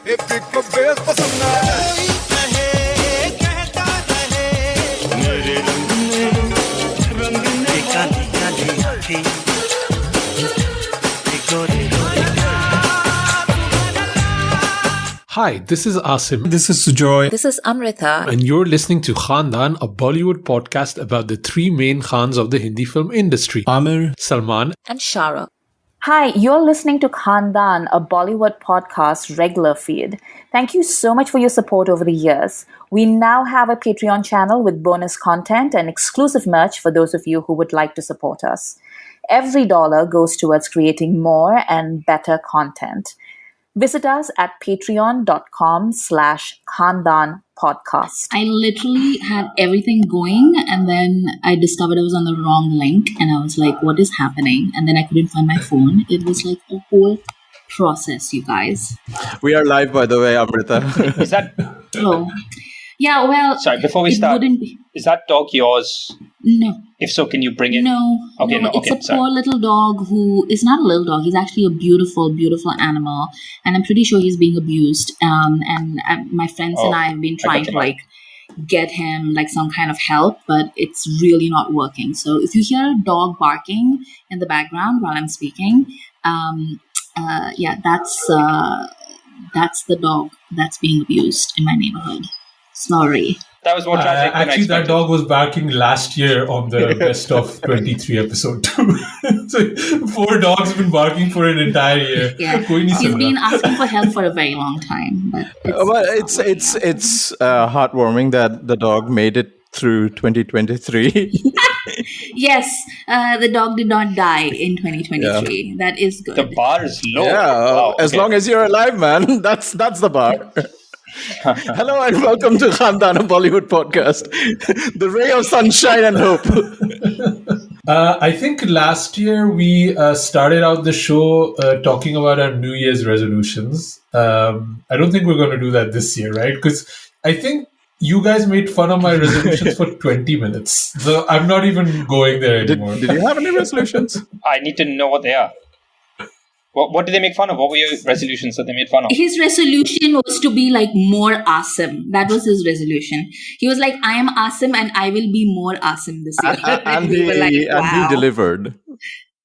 Hi, this is Asim. This is Sujoy. This is Amrita. And you're listening to Khandaan, a Bollywood podcast about the three main Khans of the Hindi film industry. Amir, Salman, And Shara. Hi, you're listening to Khandaan, a Bollywood podcast regular feed. Thank you so much for your support over the years. We now have a Patreon channel with bonus content and exclusive merch for those of you who would like to support us. Every dollar goes towards creating more and better content. Visit us at patreon.com/Khandaan podcast. I literally had everything going, and then I discovered I was on the wrong link, and I was like, what is happening? And then I couldn't find my phone. It was like a whole process, you guys. We are live, by the way, Amrita. Is that... Oh. Yeah, well... Sorry, before we start, is that dog yours? No. If so, can you bring it? No. Okay, no, it's a poor little dog who is not a little dog. He's actually a beautiful, beautiful animal. And I'm pretty sure he's being abused. And my friends and I have been trying to get him some kind of help, but it's really not working. So if you hear a dog barking in the background while I'm speaking, that's the dog that's being abused in my neighborhood. Sorry. That was more tragic than actually, that dog was barking last year on the Best of 23 episode too. So 4 dogs have been barking for an entire year. Yeah. He's been asking for help for a very long time. But it's heartwarming that the dog made it through 2023. Yes, the dog did not die in 2023. Yeah. That is good. The bar is low. Yeah, wow, as long as you're alive, man. That's the bar. Hello and welcome to Khandaan A Bollywood Podcast, the ray of sunshine and hope. I think last year we started out the show talking about our New Year's resolutions. I don't think we're going to do that this year, right? Because I think you guys made fun of my resolutions for 20 minutes. So I'm not even going there anymore. Did you have any resolutions? I need to know what they are. What did they make fun of? What were your resolutions that they made fun of? His resolution was to be more awesome. That was his resolution. He was like, I am awesome and I will be more awesome this year. And he delivered.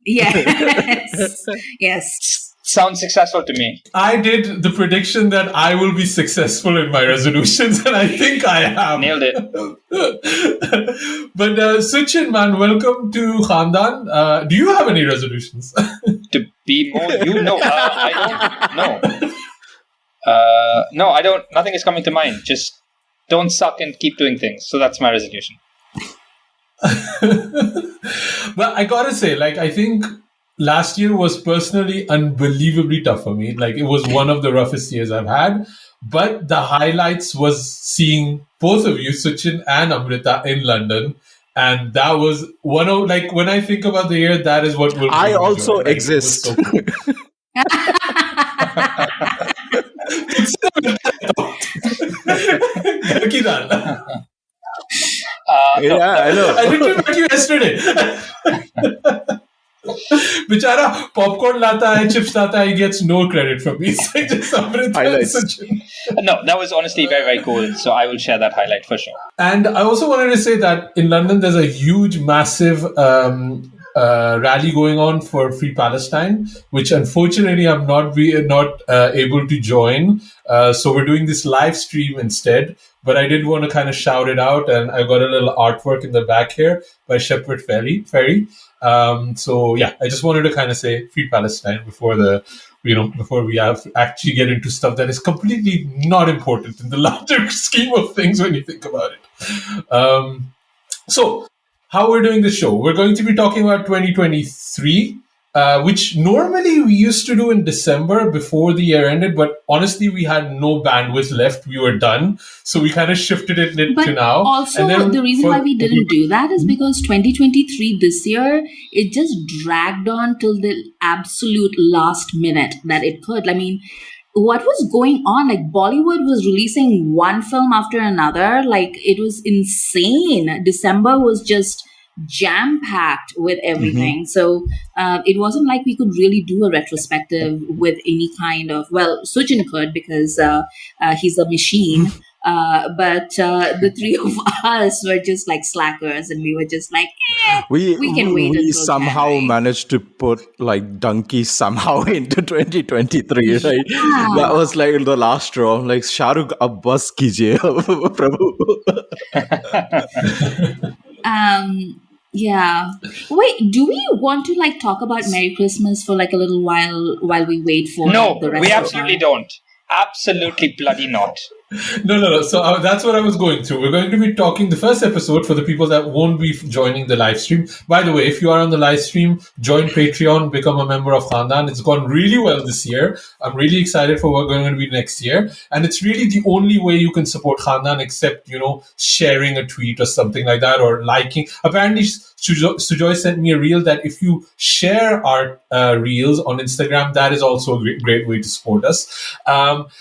Yes. Yes. Sounds successful to me. I did the prediction that I will be successful in my resolutions, and I think I am. Nailed it. But Suchin, man, welcome to Khandaan. Do you have any resolutions? To be more you? No, I don't. No, I don't. Nothing is coming to mind. Just don't suck and keep doing things. So that's my resolution. But I gotta say, I think last year was personally unbelievably tough for me. It was one of the roughest years I've had. But the highlights was seeing both of you, Suchin and Amrita, in London. And that was one of, when I think about the year, that is what will I also exist. So cool. I know. I literally met you yesterday. Bichara popcorn lata hai, chips lata hai, he gets no credit from me. So just No, that was honestly very, very cool. So I will share that highlight for sure. And I also wanted to say that in London, there's a huge, massive rally going on for Free Palestine, which unfortunately I'm not able to join. So we're doing this live stream instead. But I did want to kind of shout it out, and I got a little artwork in the back here by Shepherd Ferry. So yeah, I just wanted to kind of say Free Palestine before we actually get into stuff that is completely not important in the larger scheme of things when you think about it. So how we're doing the show, we're going to be talking about 2023. Which normally we used to do in December before the year ended, but honestly, we had no bandwidth left. We were done. So we kind of shifted it to now. Also, the reason why we didn't do that is because 2023 this year, it just dragged on till the absolute last minute that it could. I mean, what was going on? Bollywood was releasing one film after another. It was insane. December was just jam-packed with everything. So it wasn't like we could really do a retrospective with any kind of, well, Suchin could because he's a machine. But the three of us were just like slackers, and we were just like, we can wait. We until somehow January. managed to put like Donkey somehow into 2023, right? That was like the last straw. Like Shahrukh, ab bas kijiye, Prabhu. Yeah. Wait, do we want to like talk about Merry Christmas for like a little while we wait for No, the rest we of absolutely don't. Absolutely bloody not. No. So that's what I was going through. We're going to be talking the first episode for the people that won't be joining the live stream. By the way, if you are on the live stream, join Patreon, become a member of Khandaan. It's gone really well this year. I'm really excited for what's going to be next year. And it's really the only way you can support Khandaan except, sharing a tweet or something like that or liking. Apparently, Sujoy sent me a reel that if you share our reels on Instagram, that is also a great way to support us.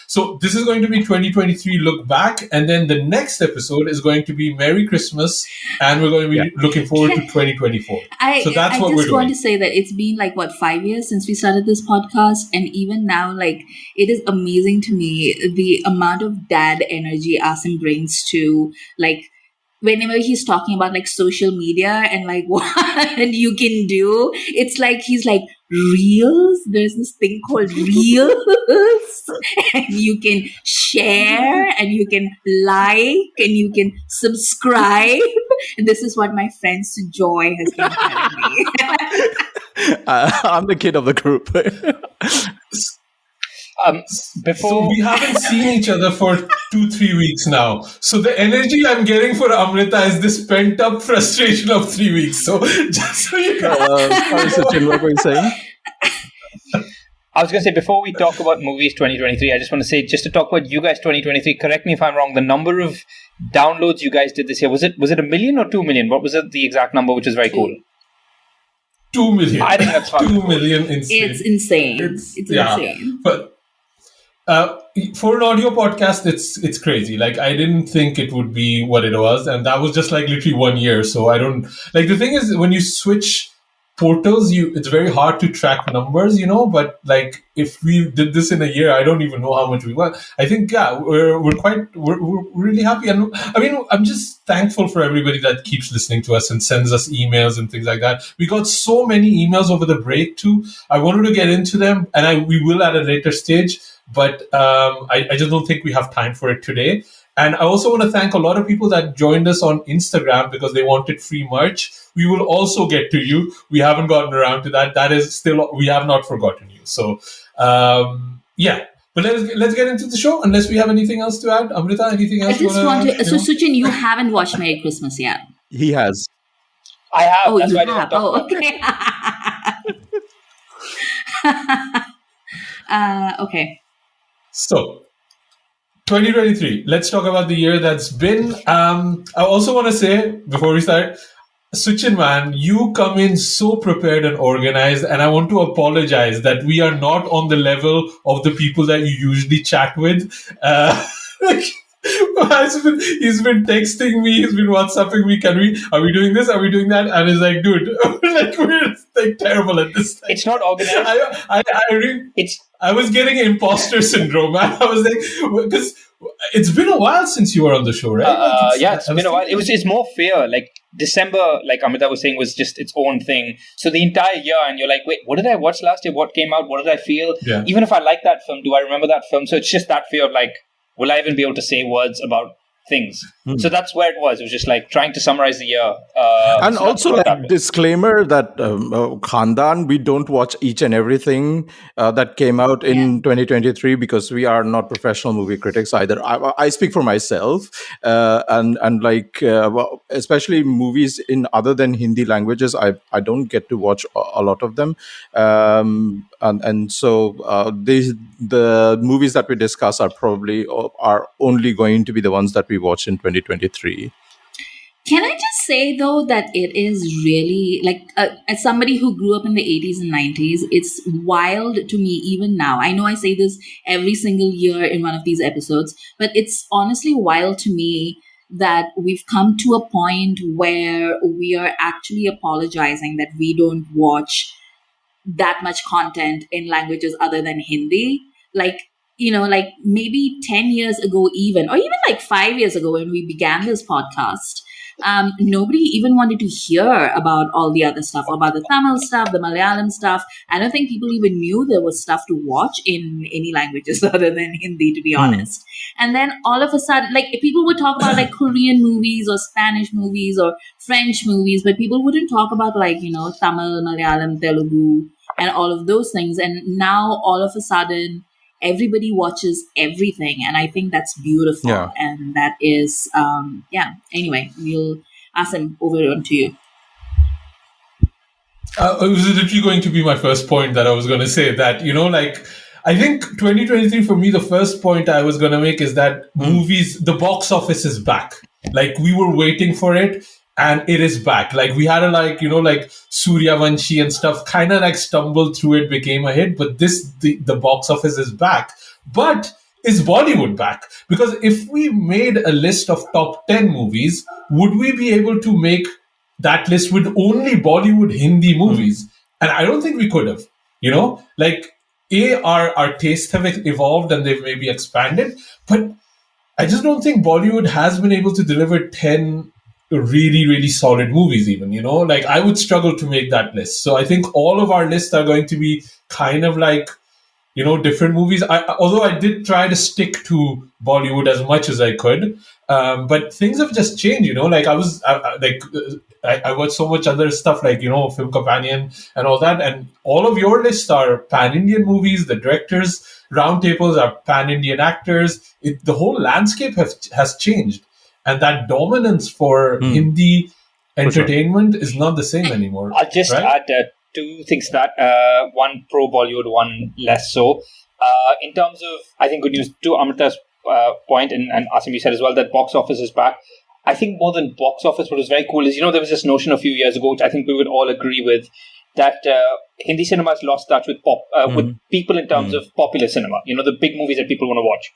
So this is going to be 2023 look back, and then the next episode is going to be Merry Christmas, and we're going to be looking forward to 2024. I what we're just doing. want to say that it's been like 5 years since we started this podcast, and even now, like, it is amazing to me the amount of dad energy Asim brings to like whenever he's talking about like social media and like what you can do. It's like he's like, reels, there's this thing called reels, and you can share and you can like and you can subscribe, and this is what my friend Joy has been telling me. I'm the kid of the group. So we haven't seen each other for 2-3 weeks now. So the energy I'm getting for Amrita is this pent up frustration of 3 weeks. So just so you know. Sorry, Suchin, what were you saying? I was going to say, before we talk about movies 2023, I just want to say, just to talk about you guys 2023, correct me if I'm wrong, the number of downloads you guys did this year, was it 1 million or 2 million? What was the exact number, which is very cool? 2 million. I think that's fun. 2 million insane. It's insane. It's insane. But for an audio podcast, it's crazy. Like, I didn't think it would be what it was, and that was just like literally 1 year. So I don't like, the thing is, when you switch portals, it's very hard to track numbers, but like if we did this in a year, I don't even know how much we got. I think we're really happy, and I mean, I'm just thankful for everybody that keeps listening to us and sends us emails and things like that. We got so many emails over the break too. I wanted to get into them, and we will at a later stage, but I just don't think we have time for it today. And I also want to thank a lot of people that joined us on Instagram because they wanted free merch. We will also get to you. We haven't gotten around to that. That is still, we have not forgotten you. So, yeah. But let's get into the show, unless we have anything else to add. Amrita, anything else? I just want to... So, Suchin, you haven't watched Merry Christmas yet? He has. I have. Oh, that's you why I didn't have. talk Okay. Okay. So, 2023. Let's talk about the year that's been. I also want to say, before we start, Suchin, man, you come in so prepared and organized, and I want to apologize that we are not on the level of the people that you usually chat with. He's been texting me, he's been WhatsApping me, are we doing this, are we doing that? And he's like, dude, we're like terrible at this thing. It's not organized. I was getting imposter syndrome, man. I was like, because it's been a while since you were on the show, right? It's been a while. It's more fear. Like December, like Amrita was saying, was just its own thing. So the entire year, and you're like, wait, what did I watch last year? What came out? What did I feel? Yeah. Even if I like that film, do I remember that film? So it's just that fear of like, will I even be able to say words about things? So that's where it was. It was just like trying to summarize the year. And also, like, disclaimer that Khandaan, we don't watch each and everything that came out in 2023 because we are not professional movie critics either. I speak for myself, and like especially movies in other than Hindi languages, I don't get to watch a lot of them, and so the movies that we discuss are only going to be the ones that we watch in 2023. Can I just say, though, that it is really, like, as somebody who grew up in the 80s and 90s, it's wild to me even now. I know I say this every single year in one of these episodes, but it's honestly wild to me that we've come to a point where we are actually apologizing that we don't watch that much content in languages other than Hindi. Like, like maybe 10 years ago, even, or even like 5 years ago when we began this podcast, nobody even wanted to hear about all the other stuff, about the Tamil stuff, the Malayalam stuff. I don't think people even knew there was stuff to watch in any languages other than Hindi, to be honest. And then all of a sudden, like people would talk about like Korean movies or Spanish movies or French movies, but people wouldn't talk about like, Tamil, Malayalam, Telugu, and all of those things. And now all of a sudden, everybody watches everything, and I think that's beautiful. Yeah. And that is, Anyway, we'll ask him over on to you. It was literally going to be my first point that I was going to say that, I think 2023 for me, the first point I was going to make is that movies, the box office is back. Like we were waiting for it. And it is back. Like we had a Suryavanshi and stuff kind of like stumbled through it, became a hit. But the box office is back. But is Bollywood back? Because if we made a list of top 10 movies, would we be able to make that list with only Bollywood Hindi movies? And I don't think we could have, our tastes have evolved and they've maybe expanded. But I just don't think Bollywood has been able to deliver 10 really, really solid movies even, I would struggle to make that list. So I think all of our lists are going to be kind of like, different movies. Although I did try to stick to Bollywood as much as I could, but things have just changed, I watched so much other stuff like, Film Companion and all that. And all of your lists are pan-Indian movies. The directors' roundtables are pan-Indian actors. The whole landscape has changed. And that dominance for Hindi entertainment is not the same anymore. I'll just add two things to that. One pro Bollywood, one less so. In terms of, I think, good news to Amrita's point, and Asim, you said as well, that box office is back. I think more than box office, what was very cool is, there was this notion a few years ago, which I think we would all agree with, that Hindi cinema has lost touch with with people in terms of popular cinema. The big movies that people want to watch.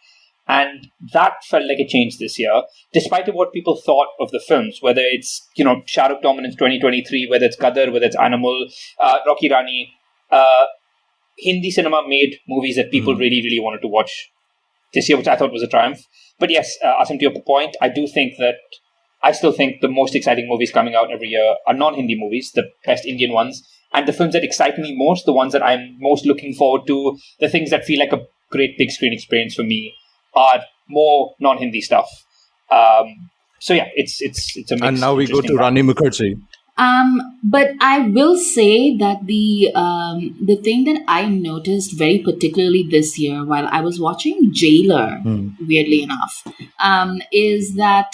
And that felt like a change this year, despite of what people thought of the films, whether it's, Shah Rukh Dominance 2023, whether it's Gadar, whether it's Animal, Rocky Rani. Hindi cinema made movies that people really, really wanted to watch this year, which I thought was a triumph. But yes, Asim, to your point, I still think the most exciting movies coming out every year are non-Hindi movies, the best Indian ones. And the films that excite me most, the ones that I'm most looking forward to, the things that feel like a great big screen experience for me, are more non-Hindi stuff. So yeah, it's a mix. And now we go to Rani Mukherjee. But I will say that the thing that I noticed very particularly this year while I was watching Jailer, weirdly enough, is that,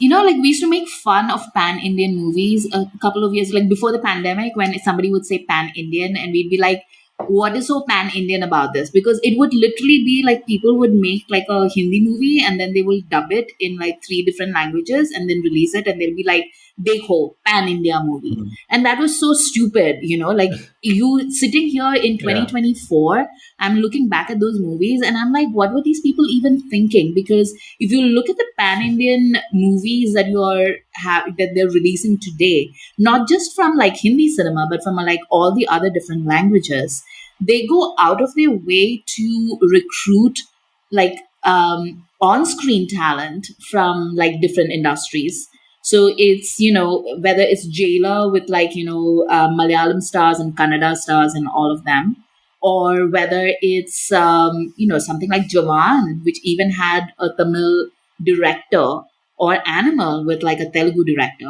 we used to make fun of pan-Indian movies a couple of years, like before the pandemic, when somebody would say pan-Indian and we'd be like, what is so pan-Indian about this? Because it would literally be like people would make like a Hindi movie and then they will dub it in like 3 different languages and then release it and they'll be like, Dekho, pan-India movie. And that was so stupid, like you sitting here in 2024, I'm looking back at those movies and I'm like, what were these people even thinking? Because if you look at the pan-Indian movies that that they're releasing today, not just from like Hindi cinema, but from like all the other different languages, they go out of their way to recruit like on-screen talent from like different industries. So it's, whether it's Jailer with like, Malayalam stars and Kannada stars and all of them, or whether it's, something like Jawan, which even had a Tamil director, or Animal with like a Telugu director,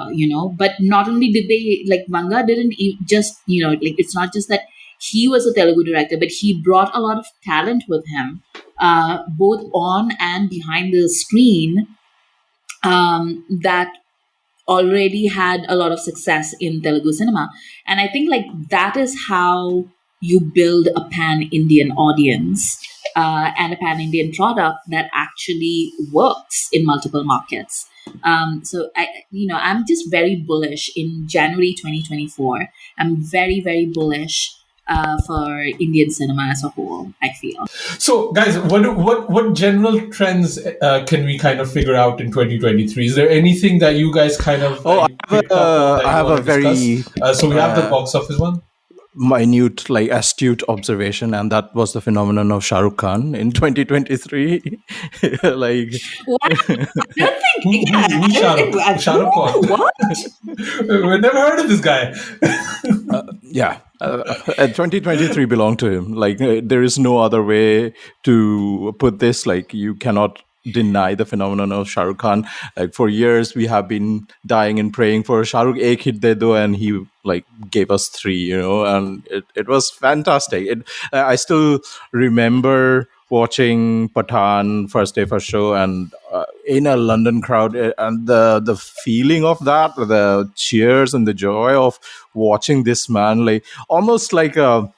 But not only did they, like Vanga didn't just, it's not just that he was a Telugu director, but he brought a lot of talent with him, both on and behind the screen, that already had a lot of success in Telugu cinema. And I think like that is how you build a pan-Indian audience and a pan-Indian product that actually works in multiple markets. So I'm just very bullish in January 2024. I'm very, very bullish for Indian cinema as a whole, I feel. So, guys, what general trends can we kind of figure out in 2023? Is there anything that you guys kind of picked up on that I have a very so we have the box office one. Minute, astute observation, and that was the phenomenon of Shah Rukh Khan in 2023. What? I don't think Who's Shah Rukh Khan? What? We've never heard of this guy. 2023 belonged to him. There is no other way to put this. You cannot deny the phenomenon of Shah Rukh Khan. For years we have been dying and praying for Shah Rukh ek hit de do, and he gave us 3, and it was fantastic. I still remember watching Pathaan first day first show, and in a London crowd, and the feeling of that, the cheers and the joy of watching this man, almost like a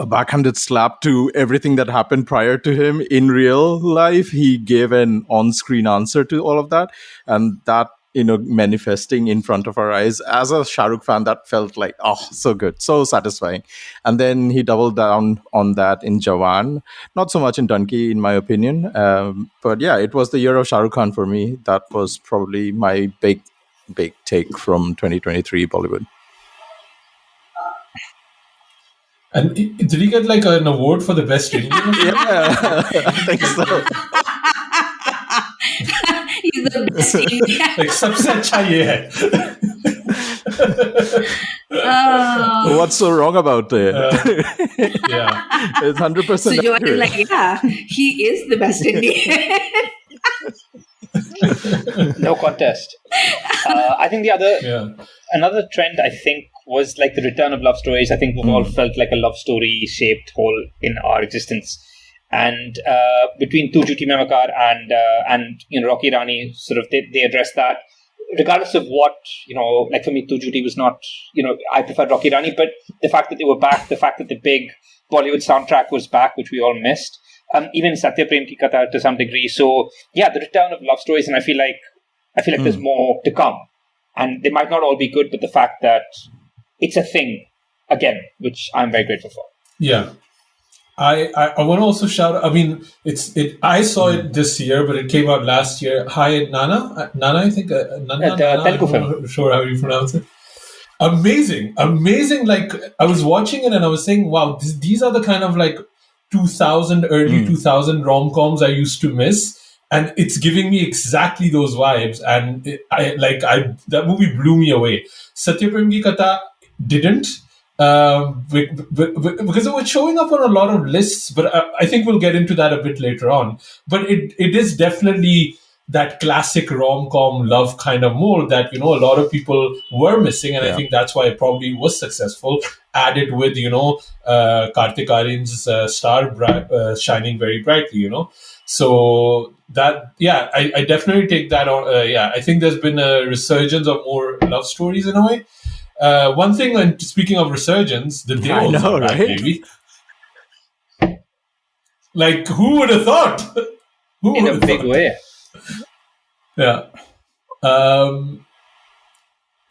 backhanded slap to everything that happened prior to him in real life. He gave an on-screen answer to all of that, and that manifesting in front of our eyes. As a Shah Rukh fan, that felt so good, so satisfying. And then he doubled down on that in Jawan. Not so much in Dunki, in my opinion, but yeah, it was the year of Shah Rukh Khan for me. That was probably my big take from 2023 Bollywood. And did he get an award for the best Indian? Yeah, I think so. He's the best Indian. सबसे अच्छा ये है. What's so wrong about it? Yeah, it's 100%. So Joanne is he is the best Indian. No contest. I think another trend, I think, was the return of love stories. I think we've all felt like a love story shaped hole in our existence. And between Tu Jhuti Main Makar and Rocky Rani, sort of they addressed that. Regardless of what, for me, Tu Jhuti was not, I preferred Rocky Rani, but the fact that they were back, the fact that the big Bollywood soundtrack was back, which we all missed, even Satya Prem Ki Katha to some degree. So yeah, the return of love stories, and I feel like there's more to come, and they might not all be good, but the fact that it's a thing again, which I'm very grateful for. Yeah. I want to also shout. I mean, I saw it this year, but it came out last year. Hi, Nana. I think. Nana. Telugu film. I'm not sure how you pronounce it. Amazing. I was watching it and I was saying, wow, these are the kind of early 2000 rom-coms I used to miss, and it's giving me exactly those vibes. And that movie blew me away. Satya Prem Ki Katha didn't. Because it was showing up on a lot of lists, but I think we'll get into that a bit later on. But it is definitely that classic rom-com love kind of mold that a lot of people were missing, and I think that's why it probably was successful. Added with Kartik Aaryan's star shining very brightly, So that I definitely take that on. I think there's been a resurgence of more love stories in a way. One thing, and speaking of resurgence, the Devils are back, baby. Who would have thought? In a big way. Yeah.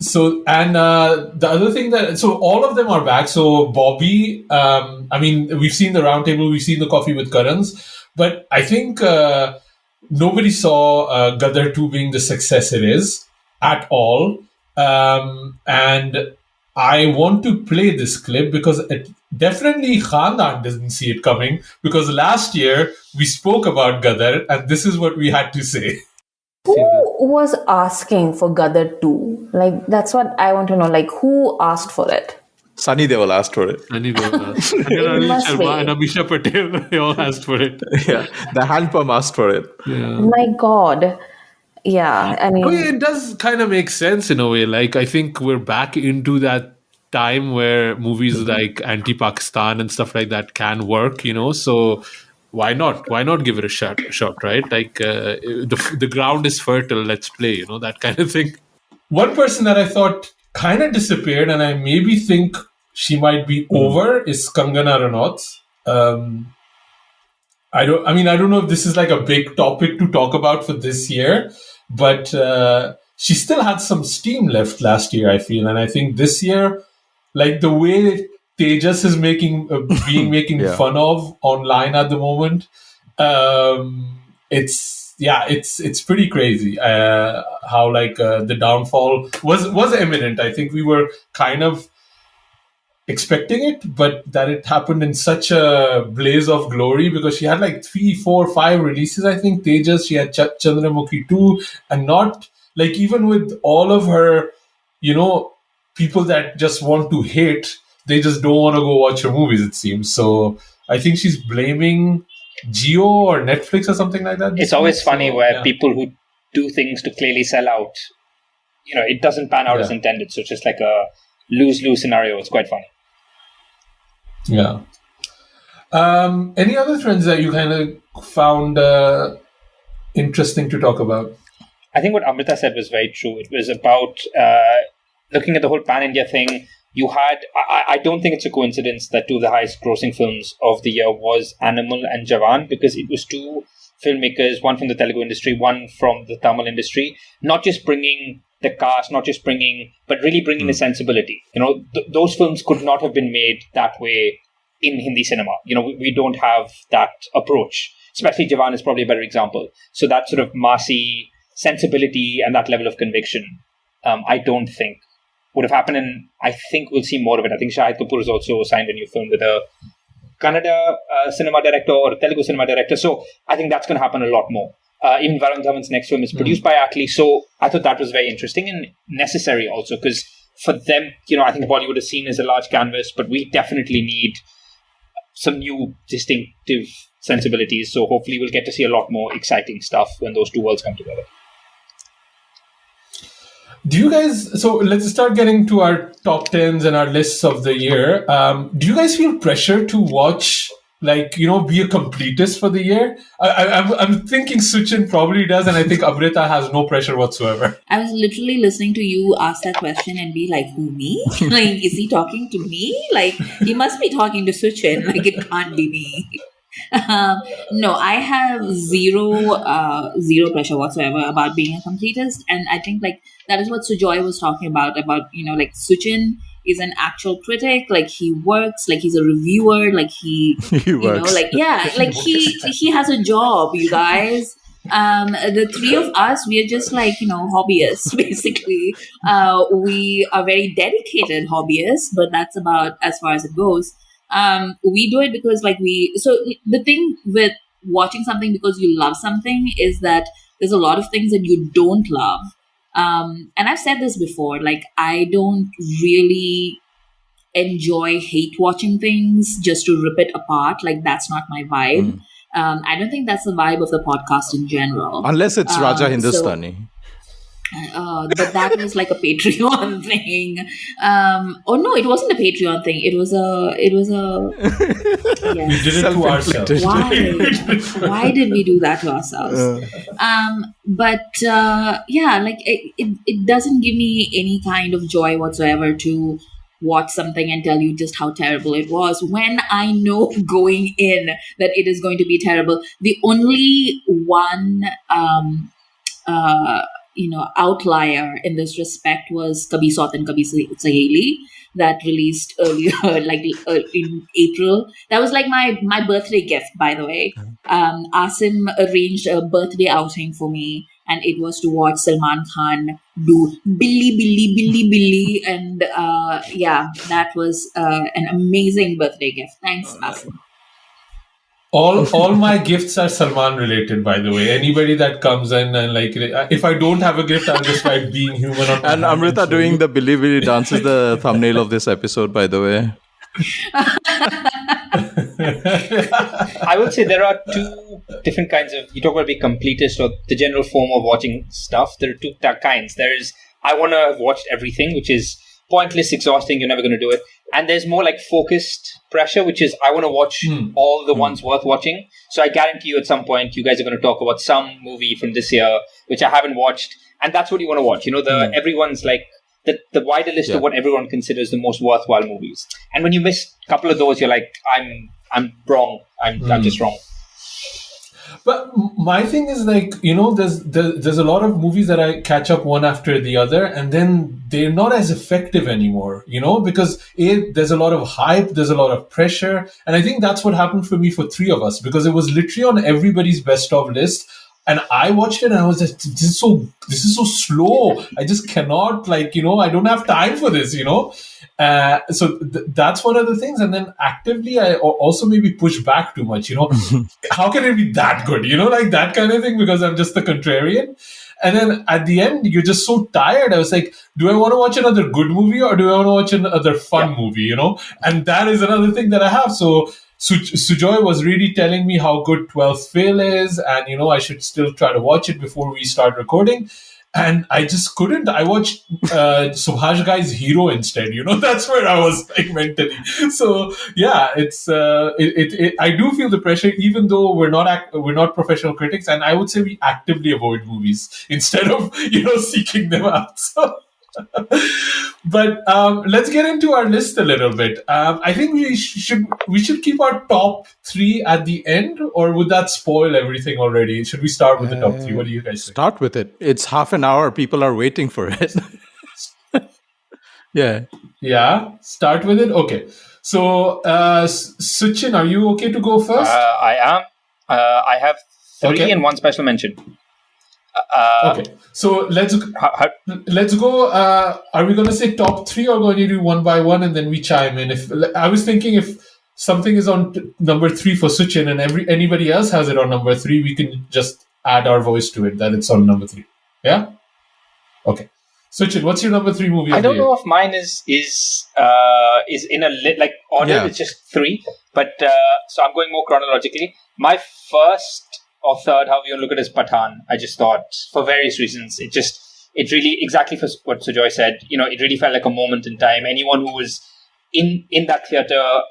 So, and the other thing all of them are back. So Bobby, we've seen the roundtable, we've seen the Coffee with Karans, but I think nobody saw Gadar 2 being the success it is at all. And I want to play this clip because definitely Khandaan doesn't see it coming, because last year we spoke about Gadar and this is what we had to say. Who was asking for Gadar 2? That's what I want to know. Who asked for it? Sunny Deol asked for it. Sunny Deol asked. Anil Sharma and Amisha Patel, they all asked for it. Yeah, the hand pump asked for it. Yeah. My God. Yeah, I mean... it does kind of make sense in a way. I think we're back into that time where movies like anti-Pakistan and stuff like that can work, so why not? Why not give it a shot, right? The ground is fertile, let's play, that kind of thing. One person that I thought kind of disappeared and I maybe think she might be over is Kangana Ranaut. I don't know if this is a big topic to talk about for this year, but she still had some steam left last year, I feel. And I think this year, the way Tejas is making fun of online at the moment. It's pretty crazy how the downfall was imminent. I think we were kind of expecting it, but that it happened in such a blaze of glory, because she had like 3, 4, 5 releases. I think Tejas, she had Chandramukhi 2, and not like, even with all of her, people that just want to hate, they just don't want to go watch her movies, it seems. So I think she's blaming Jio or Netflix or something like that. It's always funny where people who do things to clearly sell out, it doesn't pan out as intended. So it's just like a lose-lose scenario. It's quite funny. Yeah. Any other trends that you kind of found interesting to talk about? I think what Amrita said was very true. It was about looking at the whole pan-India thing. You had, I don't think it's a coincidence that two of the highest grossing films of the year was Animal and Jawan, because it was two filmmakers, one from the Telugu industry, one from the Tamil industry, not just bringing the cast, but really bringing the sensibility. Those films could not have been made that way in Hindi cinema. We don't have that approach. Especially Jawan is probably a better example. So that sort of massy sensibility and that level of conviction, I don't think would have happened, and I think we'll see more of it. I think Shahid Kapoor has also signed a new film with a Kannada cinema director or a Telugu cinema director, so I think that's going to happen a lot more. Even Varun Dhawan's next film is produced by Atlee, so I thought that was very interesting and necessary also, because for them, I think Bollywood is seen as a large canvas, but we definitely need some new distinctive sensibilities, so hopefully we'll get to see a lot more exciting stuff when those two worlds come together. Do you guys, so let's start getting to our top 10s and our lists of the year. Do you guys feel pressure to watch, be a completist for the year? I'm thinking Suchin probably does, and I think Amrita has no pressure whatsoever. I was literally listening to you ask that question and be like, who, me? Is he talking to me? He must be talking to Suchin. It can't be me. No, I have zero pressure whatsoever about being a completist, and I think that is what Sujoy was talking about Suchin is an actual critic, he works, he's a reviewer, he works. He has a job, you guys. The three of us, we are just hobbyists, basically. We are very dedicated hobbyists, but that's about as far as it goes. We do it because so the thing with watching something because you love something is that there's a lot of things that you don't love. And I've said this before, I don't really enjoy hate watching things just to rip it apart. That's not my vibe. I don't think that's the vibe of the podcast in general. Unless it's Raja Hindustani. But that was a Patreon thing. Oh no, it wasn't a Patreon thing. It was a. Yes. We did it to ourselves. Why did we do that to ourselves? It doesn't give me any kind of joy whatsoever to watch something and tell you just how terrible it was when I know going in that it is going to be terrible. The only one outlier in this respect was Kabhi Saath and Kabhi Saheli that released earlier, in April. That was my birthday gift, by the way. Asim arranged a birthday outing for me, and it was to watch Salman Khan do Billy, and that was an amazing birthday gift. Thanks, Asim. All my gifts are Salman related, by the way. Anybody that comes in and if I don't have a gift, I'll just write being human. And Amrita doing the Billy Billy dance is the thumbnail of this episode, by the way. I would say there are two different kinds of, you talk about being completist or the general form of watching stuff. There are two kinds. There is, I want to have watched everything, which is pointless, exhausting, you're never going to do it. And there's more focused pressure, which is I want to watch all the ones worth watching. So I guarantee you at some point, you guys are going to talk about some movie from this year, which I haven't watched. And that's what you want to watch. Everyone's the wider list of what everyone considers the most worthwhile movies. And when you miss a couple of those, you're I'm wrong. I'm just wrong. But my thing is like, there's a lot of movies that I catch up one after the other, and then they're not as effective anymore, because there's a lot of hype, there's a lot of pressure. And I think that's what happened for me for three of us, because it was literally on everybody's best of list. And I watched it and I was just, this is so slow. I just cannot, I don't have time for this, So that's one of the things. And then actively, I also maybe push back too much, How can it be that good? Like that kind of thing, because I'm just the contrarian. And then at the end, you're just so tired. I was like, do I want to watch another good movie or do I want to watch another fun movie, And that is another thing that I have. So Sujoy was really telling me how good 12th Fail is, and I should still try to watch it before we start recording. And I just couldn't. I watched Subhash Ghai's Hero instead. That's where I was like mentally. So yeah, it's I do feel the pressure, even though we're not professional critics, and I would say we actively avoid movies instead of seeking them out. So. But let's get into our list a little bit. I think we should keep our top three at the end, or would that spoil everything already? Should we start with the top three? What do you guys think? Start with it. It's half an hour. People are waiting for it. Yeah. Start with it. Okay. So, Suchin, are you okay to go first? I am. I have three and one special mention. Okay, so let's go. Are we going to say top three, or going to do one by one and then we chime in? If I was thinking, if something is on number three for Suchin and anybody else has it on number three, we can just add our voice to it that it's on number three. Yeah. Okay. Suchin, what's your number three movie? I don't know if mine is in a order. Yeah. It's just three, but so I'm going more chronologically. My first or third, however you look at it, is Pathaan. I just thought, for various reasons, it really, exactly for what Sujoy said, it really felt like a moment in time. Anyone who was in that theatre,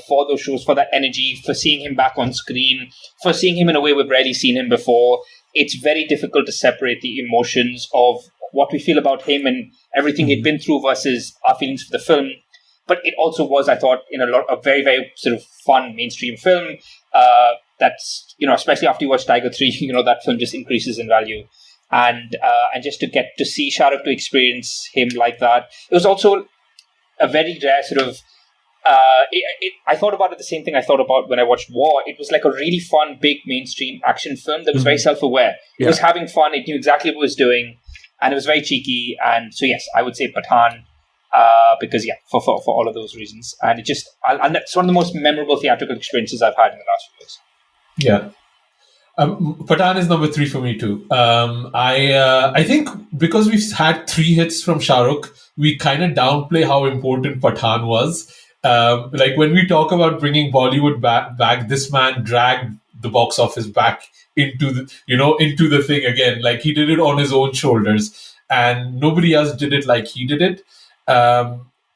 for those shows, for that energy, for seeing him back on screen, for seeing him in a way we've rarely seen him before, it's very difficult to separate the emotions of what we feel about him and everything he'd been through versus our feelings for the film. But it also was, I thought, a very, very sort of fun mainstream film. That's, especially after you watch Tiger 3, that film just increases in value. And just to get to see Shah Rukh, to experience him like that. It was also a very rare sort of, I thought about it the same thing I thought about when I watched War. It was like a really fun, big mainstream action film that was very self-aware. It was having fun. It knew exactly what it was doing. And it was very cheeky. And so, yes, I would say Pathaan. Because for all of those reasons, and it's one of the most memorable theatrical experiences I've had in the last few years. Yeah, Pathaan is number three for me too. I think because we've had three hits from Shah Rukh, we kind of downplay how important Pathaan was. Like when we talk about bringing Bollywood back, this man dragged the box office back into the thing again. Like he did it on his own shoulders, and nobody else did it like he did it.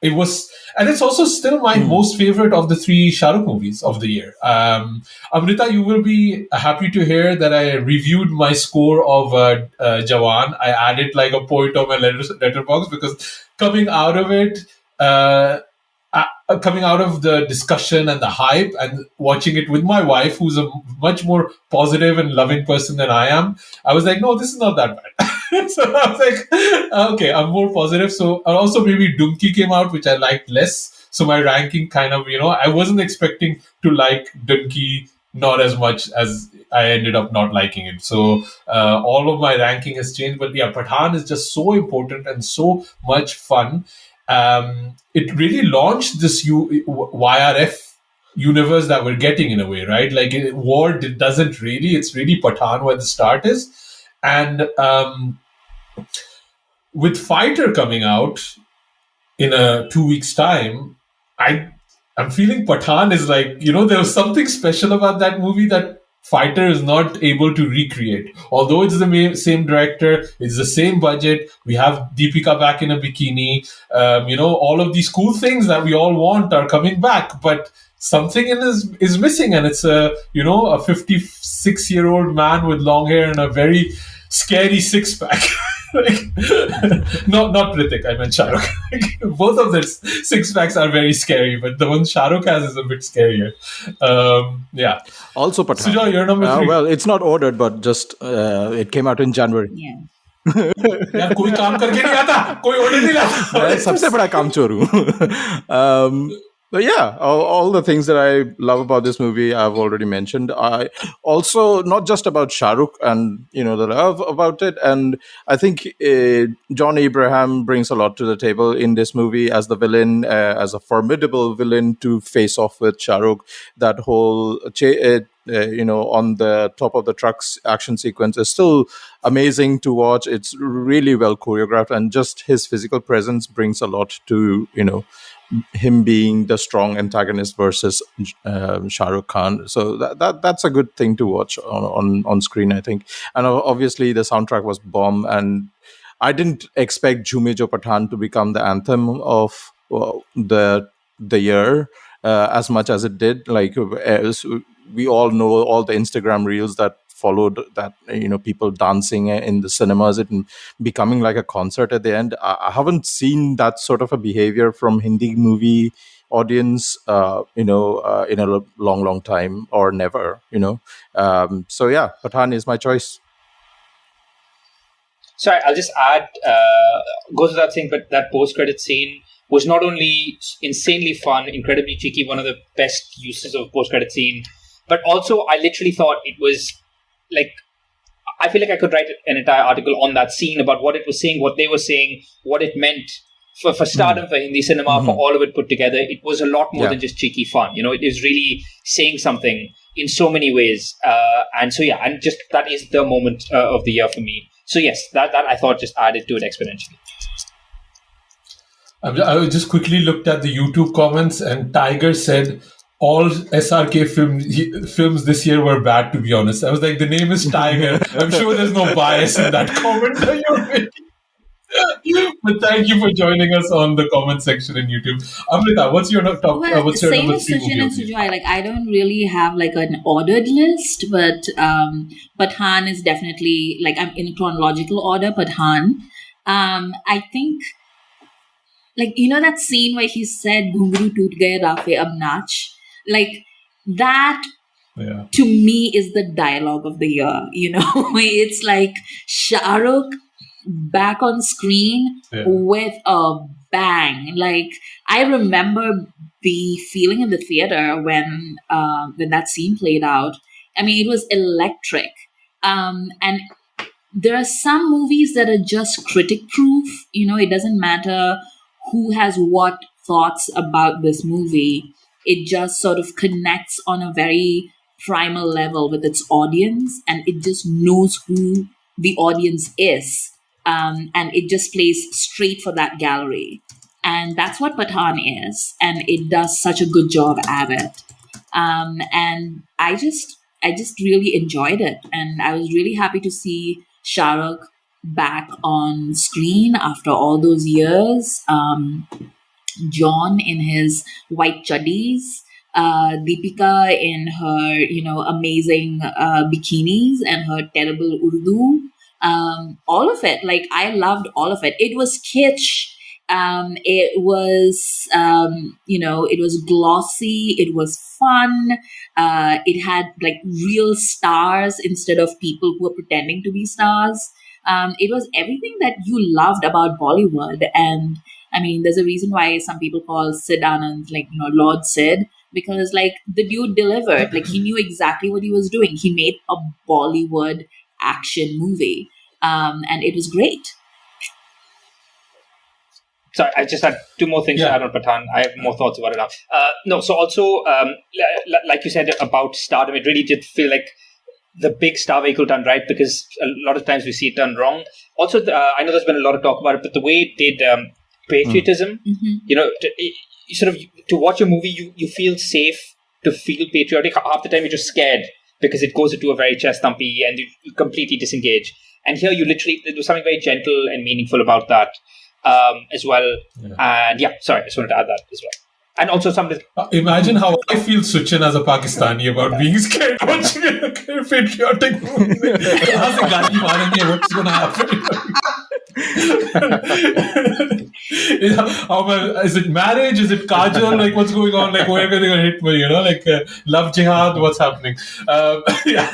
It was, and it's also still my most favorite of the three Shah Rukh movies of the year. Amrita, you will be happy to hear that I reviewed my score of Jawan. I added like a point on my letterbox because coming out of it, coming out of the discussion and the hype and watching it with my wife, who's a much more positive and loving person than I am, I was like, no, this is not that bad. So I was like, okay, I'm more positive. So also maybe Dunki came out, which I liked less. So my ranking kind of, I wasn't expecting to like Dunki not as much as I ended up not liking it. So all of my ranking has changed. But yeah, Pathaan is just so important and so much fun. It really launched this YRF universe that we're getting in a way, right? Like War doesn't really, it's really Pathaan where the start is. And with Fighter coming out in 2 weeks' time, I'm feeling Pathaan is like, there was something special about that movie that Fighter is not able to recreate. Although it's the same director, it's the same budget, we have Deepika back in a bikini, all of these cool things that we all want are coming back, but something is missing, and it's a 56-year-old man with long hair and a very scary six-pack. Not Hrithik, I meant Shah Rukh. Both of their six packs are very scary, but the one Shah Rukh has is a bit scarier. Yeah. Also Pathan. Sujoy, you're number 3. Well, it's not ordered, but just it came out in January. Yeah. यार कोई काम करके नहीं आता, कोई order नहीं लाता. मैं सबसे बड़ा कामचोर हूँ. But yeah, all the things that I love about this movie, I've already mentioned. I also, not just about Shah Rukh and, the love about it. And I think John Abraham brings a lot to the table in this movie as the villain, as a formidable villain to face off with Shah Rukh. That whole, on the top of the trucks action sequence is still amazing to watch. It's really well choreographed, and just his physical presence brings a lot to, him being the strong antagonist versus Shah Rukh Khan. So that's a good thing to watch on screen, I think. And obviously the soundtrack was bomb, and I didn't expect Jhume Jo Pathan to become the anthem of the year as much as it did. Like, as we all know all the Instagram reels that followed that, people dancing in the cinemas, it becoming like a concert at the end. I haven't seen that sort of a behavior from Hindi movie audience, in a long time, or never, So yeah, Pathan is my choice. Sorry, I'll just add, goes without saying, but that post-credit scene was not only insanely fun, incredibly cheeky, one of the best uses of post-credit scene, but also I literally thought it was like, I feel like I could write an entire article on that scene about what it was saying, what they were saying, what it meant for stardom, for Hindi cinema, for all of it put together. It was a lot more than just cheeky fun. It is really saying something in so many ways. And just that is the moment of the year for me. So yes, that I thought just added to it exponentially. I just quickly looked at the YouTube comments, and Tiger said all SRK films this year were bad, to be honest. I was like, the name is Tiger. I'm sure there's no bias in that comment that you're making. But thank you for joining us on the comment section in YouTube. Amrita, what's your top? What's your same number as 3 Suchin movie? and Sujoy. Like, I don't really have like an ordered list, but Pathan is definitely, like, I'm in a chronological order. Pathan. I think, like, that scene where he said "Ghunghru toot gaye, Rafe ab naach," like that. Yeah. To me is the dialogue of the year. It's like Shah Rukh back on screen with a bang. Like, I remember the feeling in the theater when that scene played out. I mean, it was electric. And there are some movies that are just critic proof. It doesn't matter who has what thoughts about this movie. It just sort of connects on a very primal level with its audience, and it just knows who the audience is. And it just plays straight for that gallery. And that's what Pathan is. And it does such a good job at it. And I just really enjoyed it. And I was really happy to see Shah Rukh back on screen after all those years. John in his white chuddies, Deepika in her, amazing bikinis and her terrible Urdu. All of it, like, I loved all of it. It was kitsch. It was, it was glossy. It was fun. It had like real stars instead of people who were pretending to be stars. It was everything that you loved about Bollywood. And I mean, there's a reason why some people call Sid Anand, like, Lord Sid, because like the dude delivered, like he knew exactly what he was doing. He made a Bollywood action movie. And it was great. Sorry, I just had two more things to add on Pathan. I have more thoughts about it now. So also, like you said about stardom, it really did feel like the big star vehicle done right, because a lot of times we see it done wrong. Also, I know there's been a lot of talk about it, but the way it did patriotism, to watch a movie, you feel safe to feel patriotic. Half the time you're just scared because it goes into a very chest thumpy and you completely disengage. And here there was something very gentle and meaningful about that as well. Yeah. And sorry, I just wanted to add that as well. And also something. Imagine how I feel, Suchin, as a Pakistani, about being scared watching a patriotic movie. What's going to happen? Is it marriage? Is it Kajal? Like, what's going on? Like, where are they going to hit me? Like love jihad. What's happening? Yeah.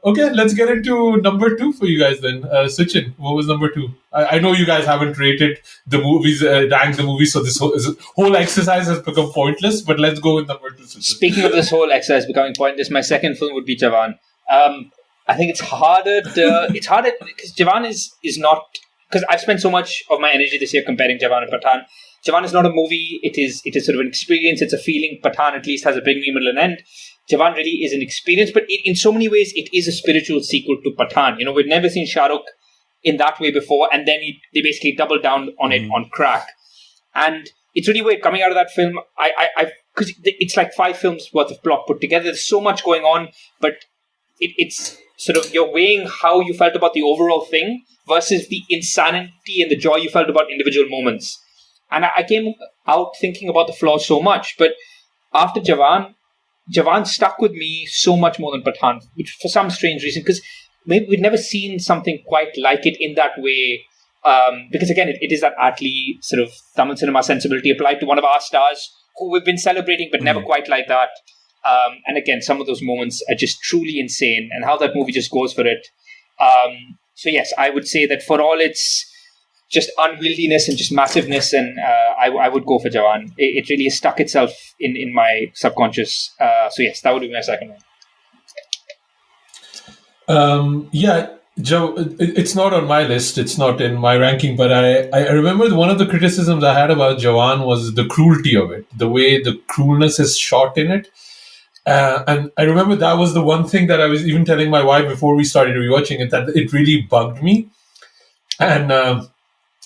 Okay, let's get into number 2 for you guys then. Suchin, what was number 2? I know you guys haven't rated the movies, ranked the movies, so this whole exercise has become pointless. But let's go with number 2. Suchin. Speaking of this whole exercise becoming pointless, my second film would be Jawan. I think it's harder because Jawan is not, because I've spent so much of my energy this year comparing Jawan and Pathan. Jawan is not a movie. It is sort of an experience. It's a feeling. Pathan at least has a beginning, middle, and end. Jawan really is an experience, but in so many ways, it is a spiritual sequel to Pathan. We've never seen Shah Rukh in that way before, and then they basically doubled down on it on crack. And it's really weird coming out of that film. Because it's like 5 films worth of plot put together. There's so much going on, but it's sort of you're weighing how you felt about the overall thing versus the insanity and the joy you felt about individual moments. And I came out thinking about the flaws so much, but after Jawan stuck with me so much more than Pathan, which for some strange reason, because maybe we'd never seen something quite like it in that way. Because again, it is that Atlee sort of Tamil cinema sensibility applied to one of our stars who we've been celebrating, but never quite like that. And again, some of those moments are just truly insane, and how that movie just goes for it. So yes, I would say that for all its just unwieldiness and just massiveness, and I would go for Jawan. It really has stuck itself in my subconscious. So yes, that would be my second one. Yeah, Joe, it's not on my list. It's not in my ranking, but I remember one of the criticisms I had about Jawan was the cruelty of it, the way the cruelness is shot in it. And I remember that was the one thing that I was even telling my wife before we started rewatching it, that it really bugged me. And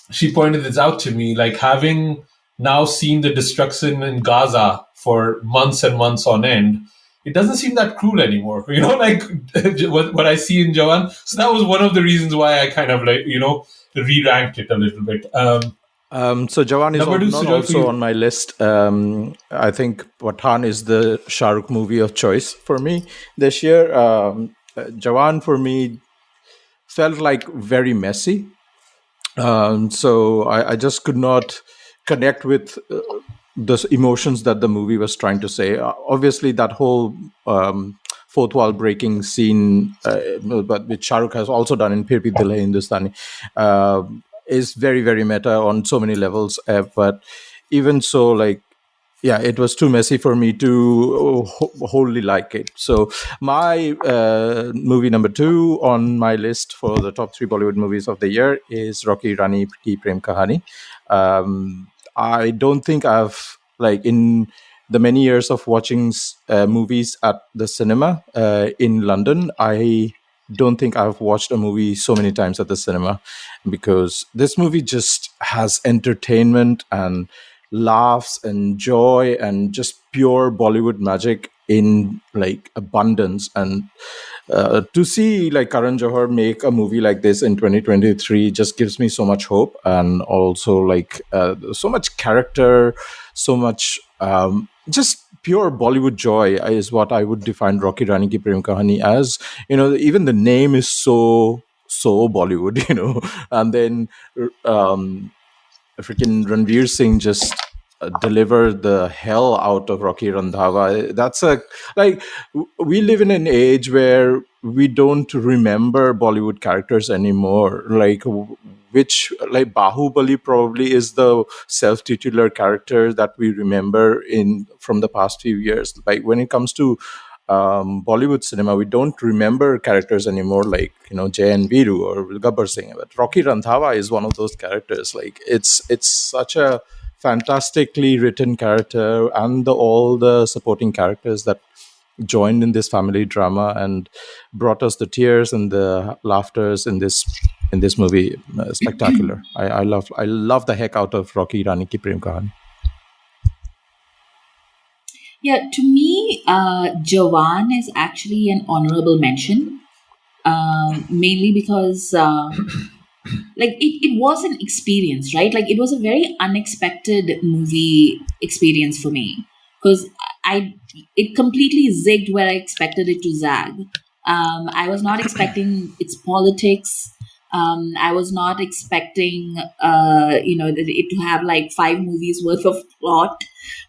she pointed this out to me, like having now seen the destruction in Gaza for months and months on end, it doesn't seem that cruel anymore, like what I see in Jawan. So that was one of the reasons why I kind of re-ranked it a little bit. So Jawan is not also on my list. I think Pathan is the Shah Rukh movie of choice for me this year. Jawan for me felt like very messy. So I just could not connect with the emotions that the movie was trying to say. Obviously, that whole fourth wall breaking scene, but which Shah Rukh has also done in Phir Bhi Dil Hai Hindustani, is very, very meta on so many levels. But even so, it was too messy for me to wholly like it. So my movie number 2 on my list for the top 3 Bollywood movies of the year is Rocky Rani Ki Prem Kahani. I don't think I've, in the many years of watching movies at the cinema in London, I don't think I've watched a movie so many times at the cinema, because this movie just has entertainment and laughs and joy and just pure Bollywood magic in abundance. And to see Karan Johar make a movie like this in 2023 just gives me so much hope, and also so much character, so much just pure Bollywood joy is what I would define Rocky Rani Ki Prem Kahani as. Even the name is so Bollywood, and then freaking Ranveer Singh just delivered the hell out of Rocky Randhawa. That's we live in an age where we don't remember Bollywood characters anymore. Which Bahubali probably is the self-titular character that we remember from the past few years. When it comes to Bollywood cinema, we don't remember characters anymore Jay and Viru or Gabbar Singh. But Rocky Randhawa is one of those characters. It's such a fantastically written character, and all the supporting characters that joined in this family drama and brought us the tears and the laughters in this movie. Spectacular. I love the heck out of Rocky Rani Ki Prem Kahani. Yeah, to me, Jawan is actually an honorable mention, mainly because it was an experience, right? It was a very unexpected movie experience for me, because it completely zigged where I expected it to zag. I was not expecting its politics. I was not expecting, it to have like 5 movies worth of plot.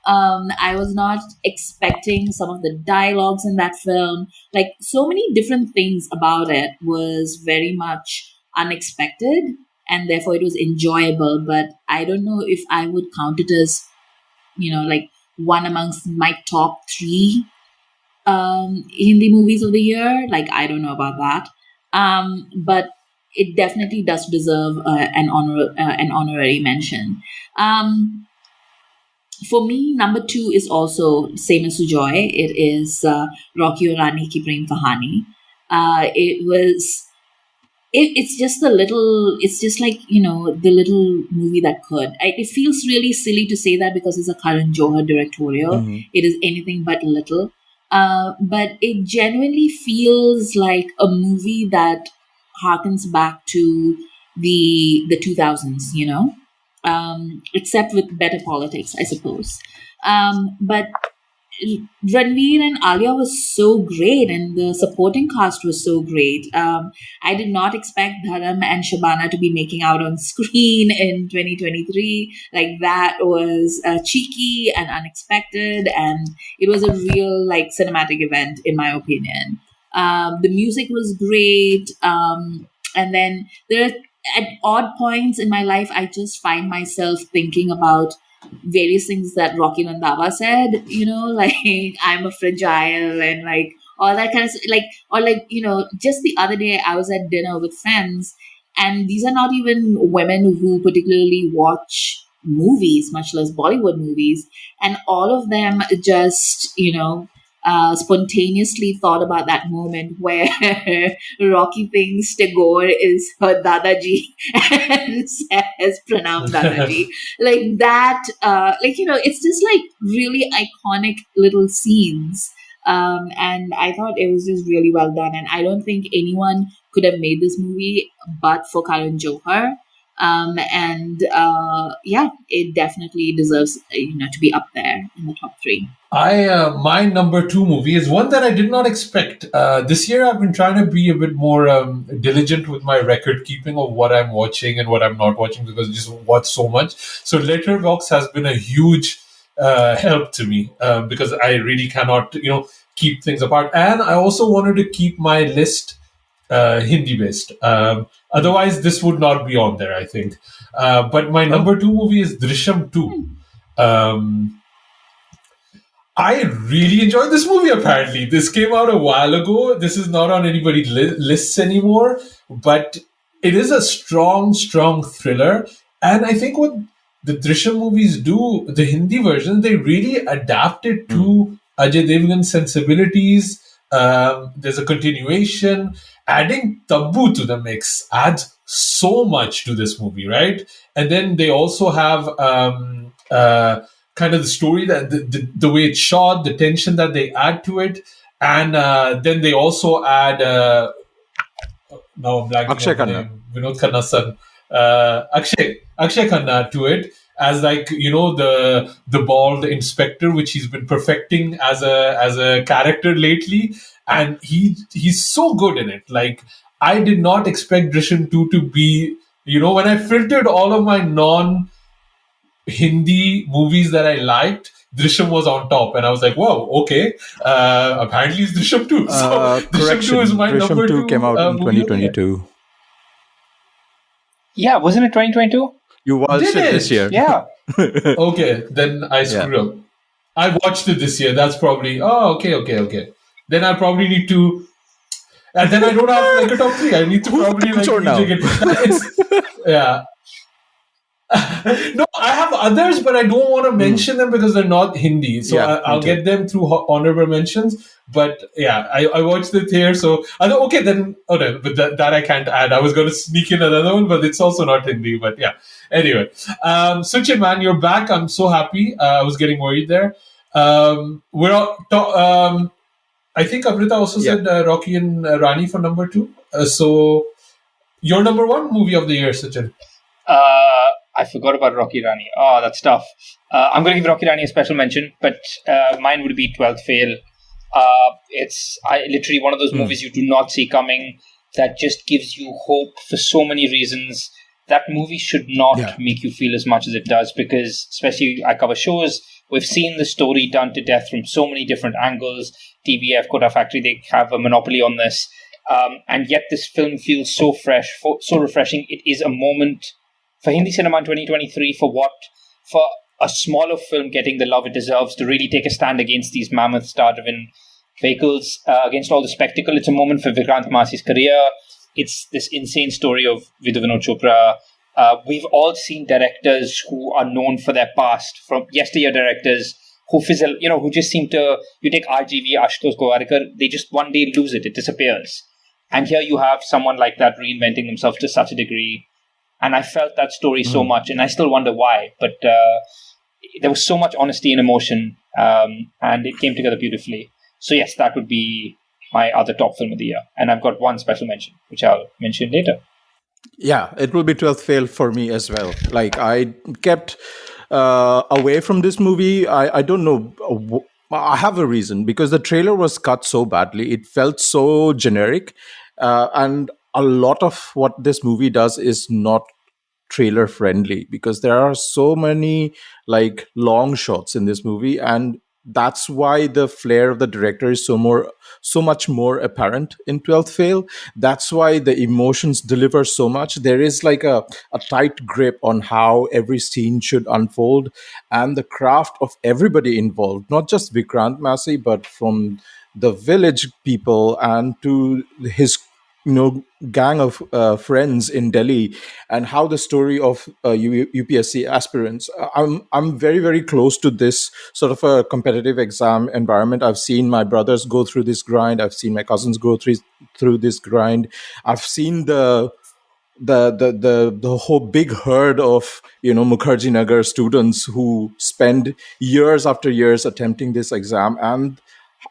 I was not expecting some of the dialogues in that film. Like, so many different things about it was very much unexpected, and therefore it was enjoyable. But I don't know if I would count it as, like one amongst my top 3 Hindi movies of the year. Like, I don't know about that. But it definitely does deserve an honorary mention. For me, number 2 is also same as Sujoy. It is Rocky Aur Rani Ki Prem Kahani. It's just like, the little movie that could. It feels really silly to say that because it's a Karan Johar directorial. Mm-hmm. It is anything but little. But it genuinely feels like a movie that harkens back to the 2000s, except with better politics, I suppose. But Ranveer and Alia was so great, and the supporting cast was so great. I did not expect Dharam and Shabana to be making out on screen in 2023. Like, that was cheeky and unexpected, and it was a real cinematic event, in my opinion. The music was great, and then at odd points in my life, I just find myself thinking about various things that Rocky Randhawa said, like I'm a fragile and like all that kind of just the other day I was at dinner with friends, and these are not even women who particularly watch movies, much less Bollywood movies, and all of them just spontaneously thought about that moment where Rocky thinks Tagore is her Dadaji and says Pranam Dadaji. Like that, it's just like really iconic little scenes. And I thought it was just really well done. And I don't think anyone could have made this movie but for Karan Johar. It definitely deserves to be up there in the top 3. My number 2 movie is one that I did not expect. This year I've been trying to be a bit more diligent with my record keeping of what I'm watching and what I'm not watching, because I just watch so much. So Letterboxd has been a huge help to me because I really cannot keep things apart. And I also wanted to keep my list Hindi based. Otherwise, this would not be on there, I think. But my number 2 movie is Drishyam 2. I really enjoyed this movie, apparently. This came out a while ago. This is not on anybody's lists anymore. But it is a strong, strong thriller. And I think what the Drishyam movies do, the Hindi version, they really adapt it to Ajay Devgan's sensibilities. There's a continuation. Adding Taboo to the mix adds so much to this movie, right? And then they also have kind of the story, that the way it's shot, the tension that they add to it, and then they also add now I'm blanking Akshay on the Khanna. name, Vinod Khanna's son, Akshay Khanna to it as the bald inspector, which he's been perfecting as a character lately, and he's so good in it. Like, I did not expect Drishyam 2 to be, when I filtered all of my non-Hindi movies that I liked, Drishyam was on top, and I was like, "Wow, okay." Apparently, it's Drishyam 2. So Drishyam 2 is my Drishyam number 2. Came out in 2022. Yeah, wasn't it 2022? You watched it this year. Yeah. Okay, then I screwed up. I watched it this year. That's probably okay. Then I probably need to, and then I don't have a top 3. I need to probably rejig it. Yeah. No, I have others, but I don't want to mention them because they're not Hindi. So I'll get them through honorable mentions. But yeah, I watched it here. So I thought, okay, then, but that I can't add. I was going to sneak in another one, but it's also not Hindi. But yeah, anyway. Suchin, man, you're back. I'm so happy. I was getting worried there. We're all I think Amrita also said Rocky and Rani for number 2. So your number 1 movie of the year, Suchin? I forgot about Rocky Rani. Oh, that's tough. I'm going to give Rocky Rani a special mention, but mine would be 12th Fail. It's literally one of those movies you do not see coming. that just gives you hope for so many reasons. That movie should not make you feel as much as it does, because especially I cover shows, we've seen the story done to death from so many different angles. TVF, Kota Factory, they have a monopoly on this. And yet this film feels so fresh, so refreshing. It is a moment for Hindi cinema in 2023 for a smaller film getting the love it deserves, to really take a stand against these mammoth star-driven vehicles, against all the spectacle. It's a moment for Vikrant Massi's career. It's this insane story of Vidhu Vinod Chopra. We've all seen directors who are known for their past, from yesteryear directors who fizzle, who just seem to, you take RGV, Ashutosh Gowarikar, they just one day lose it disappears. And here you have someone like that reinventing themselves to such a degree. And I felt that story so much, and I still wonder why. But there was so much honesty and emotion, and it came together beautifully. So yes, that would be my other top film of the year. And I've got one special mention, which I'll mention later. Yeah, it will be 12th Fail for me as well. Like, I kept away from this movie. I don't know. I have a reason, because the trailer was cut so badly. It felt so generic. And a lot of what this movie does is not trailer friendly, because there are so many like long shots in this movie, and that's why the flair of the director is so much more apparent in 12th Fail. That's why the emotions deliver so much. There is like a tight grip on how every scene should unfold, and the craft of everybody involved, not just Vikrant Massey, but from the village people and to his gang of friends in Delhi, and how the story of UPSC aspirants. I'm very, very close to this sort of a competitive exam environment. I've seen my brothers go through this grind. I've seen my cousins go through this grind. I've seen the whole big herd of Mukherjee Nagar students who spend years after years attempting this exam, and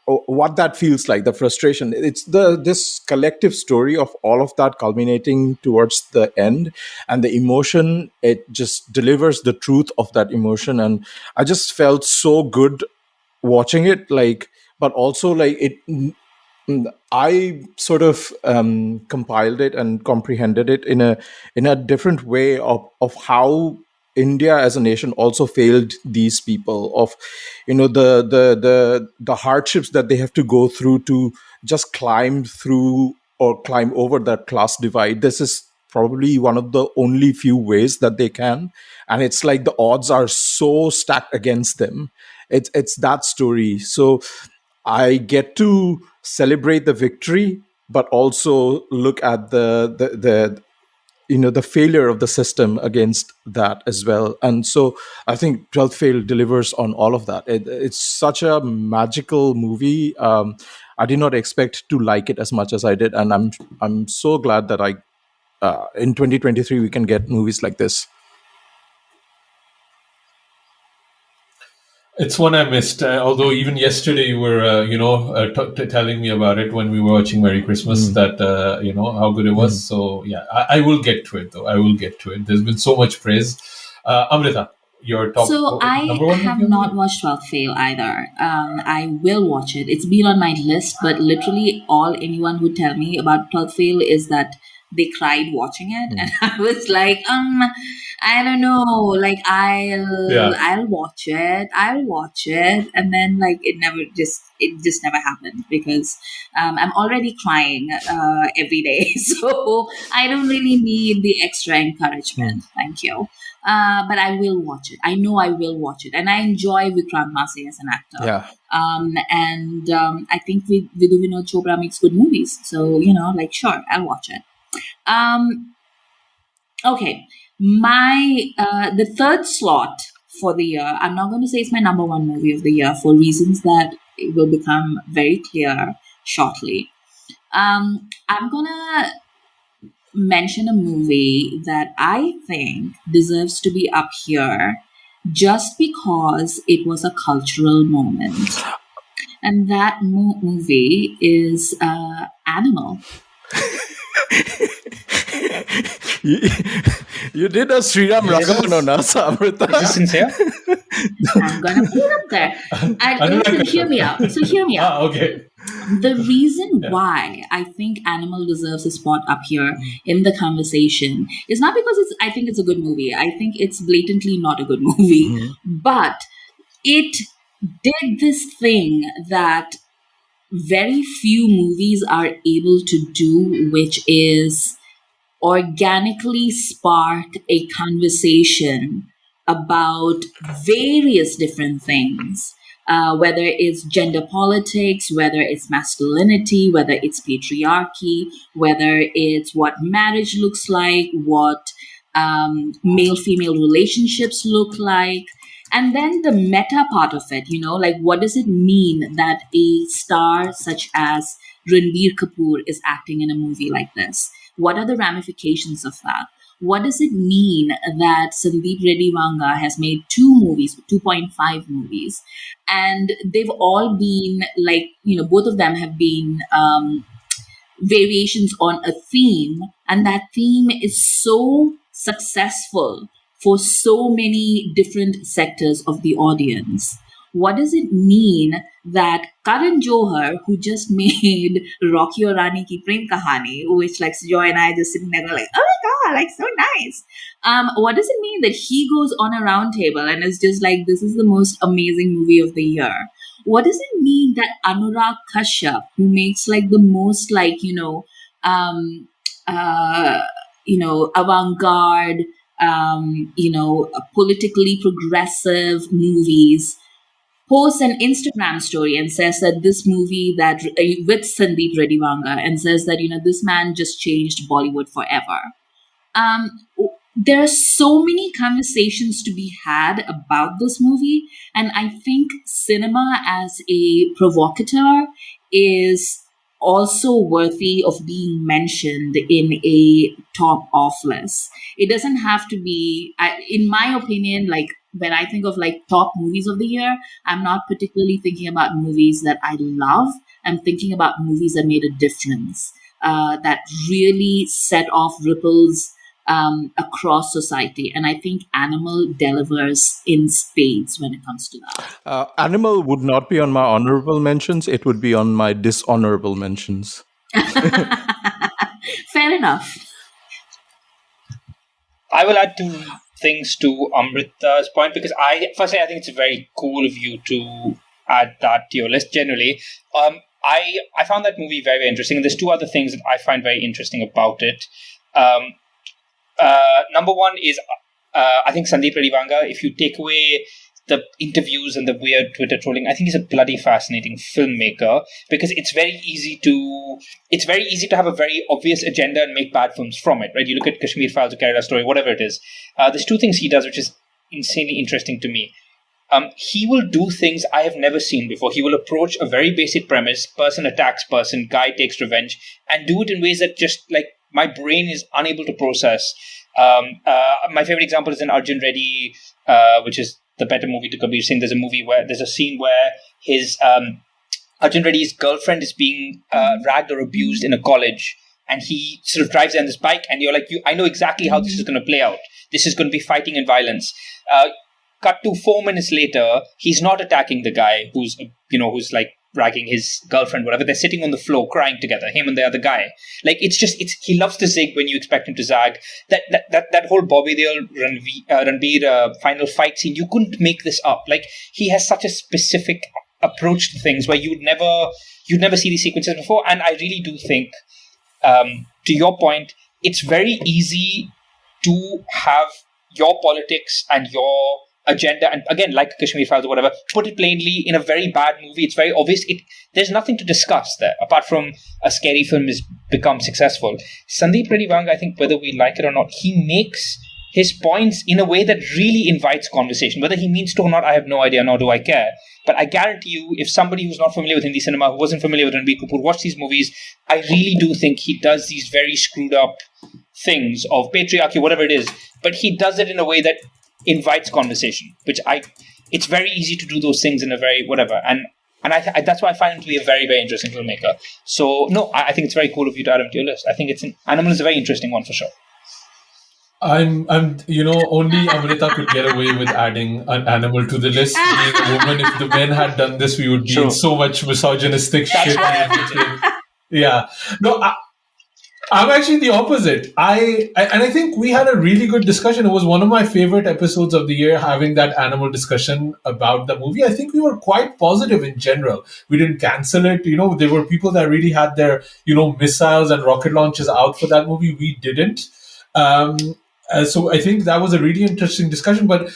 what that feels like, the frustration. It's this collective story of all of that culminating towards the end, and the emotion, it just delivers the truth of that emotion. And I just felt so good watching it, like, but also like I sort of compiled it and comprehended it in a different way of how India as a nation also failed these people, of the hardships that they have to go through to just climb through or climb over that class divide. This is probably one of the only few ways that they can, and it's like the odds are so stacked against them. It's that story. So I get to celebrate the victory, but also look at the failure of the system against that as well. And so I think 12th Fail delivers on all of that. It's such a magical movie. I did not expect to like it as much as I did, and I'm so glad that in 2023 we can get movies like this. It's one I missed. Although even yesterday you were, telling me about it when we were watching Merry Christmas. That how good it was. So yeah, I will get to it though. I will get to it. There's been so much praise. Amrita, your top. So I number one have not watched 12th Fail either. I will watch it. It's been on my list, but literally all anyone would tell me about 12th Fail is that they cried watching it, and I was like, I don't know, like I'll watch it, and then like it just never happened, because I'm already crying every day, so I don't really need the extra encouragement. Thank you. But I will watch it. I know I will watch it, and I enjoy Vikrant Massey as an actor. Yeah. I think Vidhu Vinod Chopra makes good movies, so sure, I'll watch it. Okay, my the third slot for the year, I'm not going to say it's my number one movie of the year for reasons that will become very clear shortly. I'm gonna mention a movie that I think deserves to be up here just because it was a cultural moment, and that movie is Animal. You did a Sriram Ragavan on us, Amrita. Is this sincere? I'm gonna put it up there. Listen, hear me out. So hear me out. Okay. The reason why I think Animal deserves a spot up here in the conversation is not because I think it's a good movie. I think it's blatantly not a good movie, but it did this thing that very few movies are able to do, which is organically spark a conversation about various different things, whether it's gender politics, whether it's masculinity, whether it's patriarchy, whether it's what marriage looks like, what male-female relationships look like. And then the meta part of it, like what does it mean that a star such as Ranbir Kapoor is acting in a movie like this? What are the ramifications of that? What does it mean that Sandeep Reddy Vanga has made 2.5 movies, and they've all been both of them have been variations on a theme, and that theme is so successful for so many different sectors of the audience. What does it mean that Karan Johar, who just made Rocky Aur Rani Ki Prem Kahani, which Joy and I just sitting there going oh my God, so nice. What does it mean that he goes on a round table and is just this is the most amazing movie of the year? What does it mean that Anurag Kashyap, who makes the most avant-garde, politically progressive movies, posts an Instagram story and says that this movie with Sandeep Reddy Vanga, and says that, this man just changed Bollywood forever. There are so many conversations to be had about this movie. And I think cinema as a provocateur is also worthy of being mentioned in a top off list. It doesn't have to be, in my opinion, when I think of top movies of the year, I'm not particularly thinking about movies that I love. I'm thinking about movies that made a difference, that really set off ripples across society. And I think Animal delivers in spades when it comes to that. Animal would not be on my honorable mentions. It would be on my dishonorable mentions. Fair enough. I will add two things to Amrita's point, because I think it's very cool of you to add that to your list generally. I found that movie very, very interesting. And there's two other things that I find very interesting about it. Number one is, I think Sandeep Reddy Vanga, if you take away the interviews and the weird Twitter trolling, I think he's a bloody fascinating filmmaker, because it's very easy to have a very obvious agenda and make bad films from it, right? You look at Kashmir Files or Kerala Story, whatever it is. There's two things he does which is insanely interesting to me. He will do things I have never seen before. He will approach a very basic premise, person attacks person, guy takes revenge, and do it in ways that just my brain is unable to process. My favorite example is in Arjun Reddy, which is the better movie to Kabir Singh. There's a scene where his Arjun Reddy's girlfriend is being ragged or abused in a college, and he sort of drives on this bike, and you're I know exactly how this is going to play out. This is going to be fighting and violence. Cut to 4 minutes later, he's not attacking the guy who's ragging his girlfriend, whatever. They're sitting on the floor crying together, him and the other guy. He loves to zig when you expect him to zag. That whole Bobby Deol Ranbir final fight scene, you couldn't make this up. He has such a specific approach to things where you'd never see these sequences before. And I really do think, to your point, it's very easy to have your politics and your agenda, and again, like Kashmir Files or whatever, put it plainly in a very bad movie. It's very obvious. There's nothing to discuss there, apart from a scary film has become successful. Sandeep Reddy Vanga, I think, whether we like it or not, he makes his points in a way that really invites conversation. Whether he means to or not, I have no idea, nor do I care. But I guarantee you, if somebody who's not familiar with Hindi cinema, who wasn't familiar with Ranbir Kapoor, watched these movies, I really do think he does these very screwed up things of patriarchy, whatever it is, but he does it in a way that invites conversation, it's very easy to do those things in a very whatever, and that's why I find him to be a very, very interesting filmmaker. So no, I think it's very cool of you to add him to your list. I think Animal is a very interesting one for sure. only Amrita could get away with adding an animal to the list. Being a woman, if the men had done this, we would be in so much misogynistic shit. Yeah. No, I'm actually the opposite. I think we had a really good discussion. It was one of my favorite episodes of the year, having that animal discussion about the movie. I think we were quite positive in general. We didn't cancel it. There were people that really had their, missiles and rocket launches out for that movie. We didn't. So I think that was a really interesting discussion. But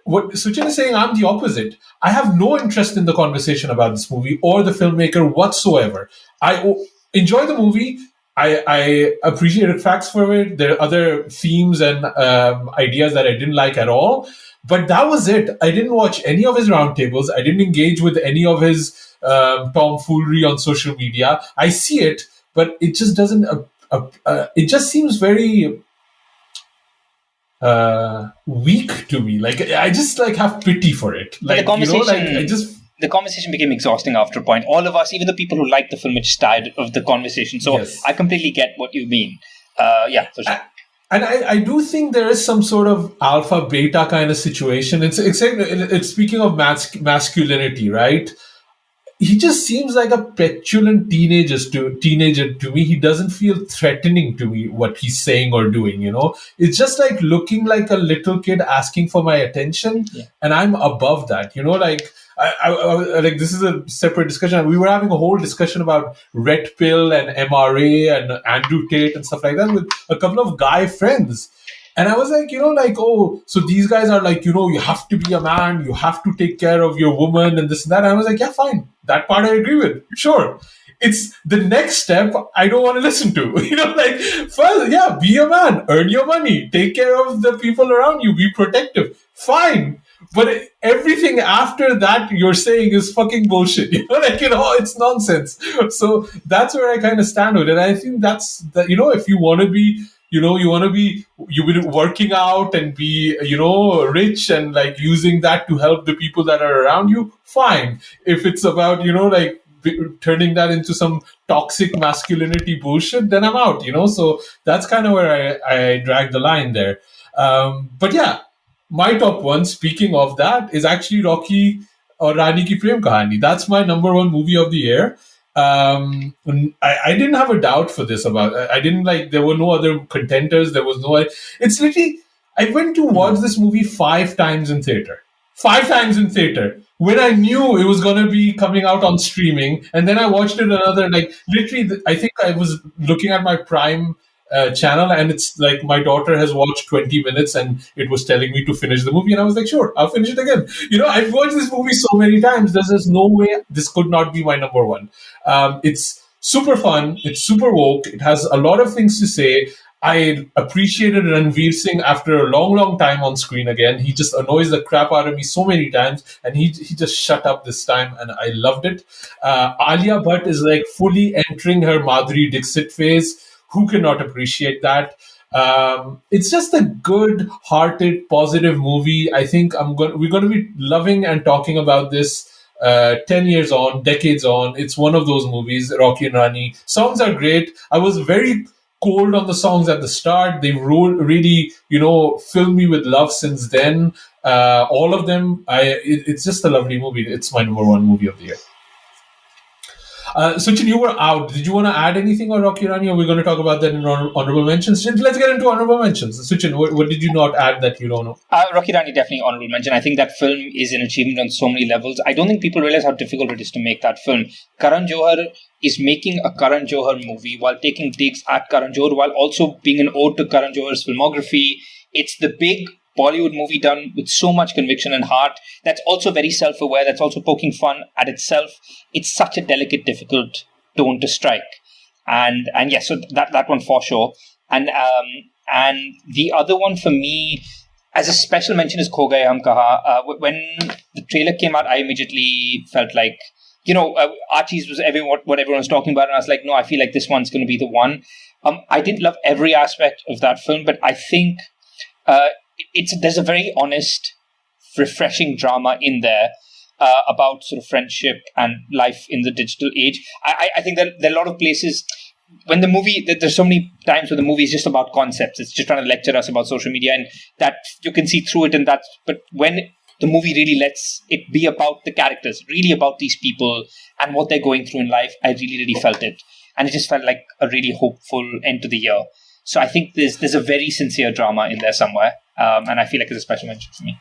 what Suchin is saying, I'm the opposite. I have no interest in the conversation about this movie or the filmmaker whatsoever. I enjoy the movie. I appreciated facts for it. There are other themes and ideas that I didn't like at all. But that was it. I didn't watch any of his roundtables. I didn't engage with any of his tomfoolery on social media. I see it, but it just doesn't. It just seems very weak to me. Like I just have pity for it. Like the conversation, the conversation became exhausting after a point. All of us, even the people who liked the film, were just tired of the conversation. So yes. I completely get what you mean. For sure. And I do think there is some sort of alpha beta kind of situation. It's speaking of masculinity, right? He just seems like a petulant teenager to me. He doesn't feel threatening to me, what he's saying or doing, It's just like looking like a little kid asking for my attention. Yeah. And I'm above that, I this is a separate discussion. We were having a whole discussion about Red Pill and MRA and Andrew Tate and stuff like that with a couple of guy friends. And I was like, so these guys are like, you have to be a man, you have to take care of your woman and this and that. And I was like, yeah, fine. That part I agree with. Sure. It's the next step I don't want to listen to. First, yeah, be a man, earn your money, take care of the people around you, be protective. Fine. But everything after that you're saying is fucking bullshit. It's nonsense. So that's where I kind of stand with it. And I think that's that, if you want to be, you've been working out and be, rich and using that to help the people that are around you, fine. If it's about, turning that into some toxic masculinity bullshit, then I'm out, So that's kind of where I drag the line there. But yeah, my top one, speaking of that, is actually Rocky or Rani Ki Prem Kahani. That's my number one movie of the year. I didn't have a doubt for this I didn't there were no other contenders. There was no, it's literally, I went to watch this movie 5 times in theater. 5 times in theater. When I knew it was going to be coming out on streaming. And then I watched it another, literally, I think I was looking at my Prime channel, and it's like my daughter has watched 20 minutes and it was telling me to finish the movie, and I was like, sure, I'll finish it again. I've watched this movie so many times. There's no way this could not be my number one. It's super fun, it's super woke, it has a lot of things to say. I appreciated Ranveer Singh after a long time on screen again. He just annoys the crap out of me so many times, and he just shut up this time, and I loved it. Alia Bhatt is fully entering her Madhuri Dixit phase. Who cannot appreciate that? It's just a good-hearted, positive movie. I think we're going to be loving and talking about this 10 years on, decades on. It's one of those movies, Rocky and Rani. Songs are great. I was very cold on the songs at the start. They've really, filled me with love since then. All of them. It's just a lovely movie. It's my number one movie of the year. Suchin, you were out. Did you want to add anything on Rocky Rani, or we're going to talk about that in honorable mentions? Let's get into honorable mentions. Suchin, what did you not add that you don't know? Rocky Rani, definitely honorable mention. I think that film is an achievement on so many levels. I don't think people realize how difficult it is to make that film. Karan Johar is making a Karan Johar movie while taking digs at Karan Johar, while also being an ode to Karan Johar's filmography. It's the big Bollywood movie done with so much conviction and heart. That's also very self-aware. That's also poking fun at itself. It's such a delicate, difficult tone to strike. And yes, so that one for sure. And the other one for me, as a special mention, is Kho Gaye Hum Kaha. When the trailer came out, I immediately felt like, Archie's was what everyone was talking about. And I was like, no, I feel like this one's going to be the one. I didn't love every aspect of that film, but I think there's a very honest, refreshing drama in there about sort of friendship and life in the digital age. I think that there are a lot of places. when the movie, there's so many times where the movie is just about concepts. It's just trying to lecture us about social media, and that you can see through it. But when the movie really lets it be about the characters, really about these people and what they're going through in life, I really, really felt it. And it just felt like a really hopeful end to the year. So I think there's a very sincere drama in there somewhere. And I feel like it's a special mention for me.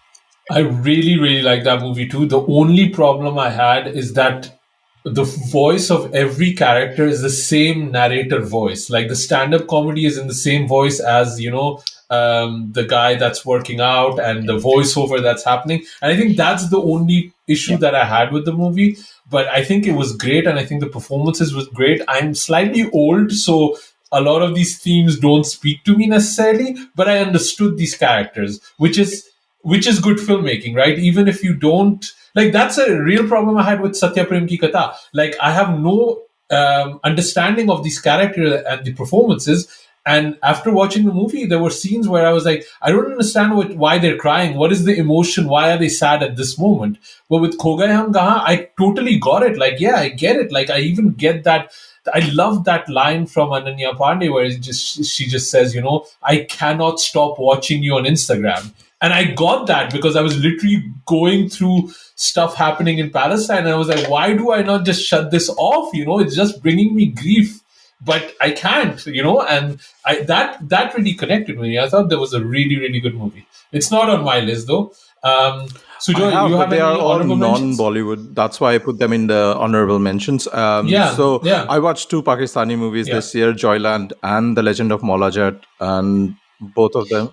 I really, really like that movie too. The only problem I had is that the voice of every character is the same narrator voice. Like the stand-up comedy is in the same voice as, the guy that's working out and the voiceover that's happening. And I think that's the only issue that I had with the movie. But I think it was great, and I think the performances was great. I'm slightly old, so a lot of these themes don't speak to me necessarily, but I understood these characters, which is good filmmaking, right? Even if you don't, like, that's a real problem I had with Satya Prem Ki Katha. Like, I have no understanding of these characters and the performances. And after watching the movie, there were scenes where I was like, I don't understand why they're crying. What is the emotion? Why are they sad at this moment? But with Kho Gaye Hum Kahan, I totally got it. Like, yeah, I get it. Like, I even get that. I love that line from Ananya Pandey where she just says, I cannot stop watching you on Instagram. And I got that because I was literally going through stuff happening in Palestine. And I was like, why do I not just shut this off? It's just bringing me grief. But I can't, and that really connected with me. I thought that was a really, really good movie. It's not on my list, though. Sujoy, you have they are all non-Bollywood. That's why I put them in the honorable mentions. I watched 2 Pakistani movies this year, Joyland and The Legend of Mollajat, and both of them.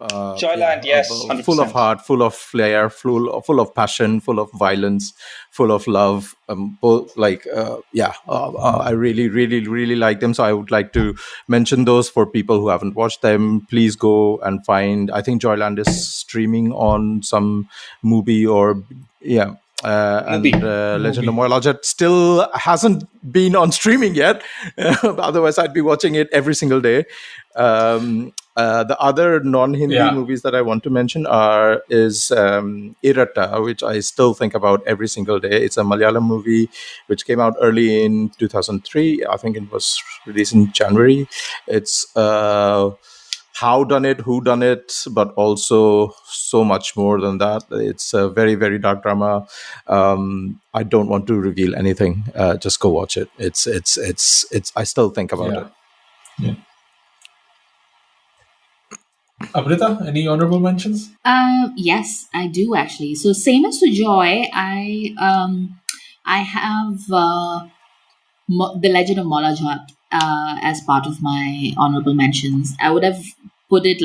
Joyland, yes, 100%. Full of heart, full of flair, full of passion, full of violence, full of love. I really, really, really like them. So I would like to mention those for people who haven't watched them. Please go and find. I think Joyland is streaming on some movie or Legend of Mollajat still hasn't been on streaming yet. Otherwise, I'd be watching it every single day. The other non-Hindi movies that I want to mention is Iratta, which I still think about every single day. It's a Malayalam movie which came out early in 2003. I think it was released in January. It's how done it, who done it, but also so much more than that. It's a very, very dark drama. I don't want to reveal anything. Just go watch it. It's. I still think about it. Yeah. Amrita, any honorable mentions? Yes, I do actually. So same as Sujoy, I have The Legend of Mollajat as part of my honorable mentions. I would have put it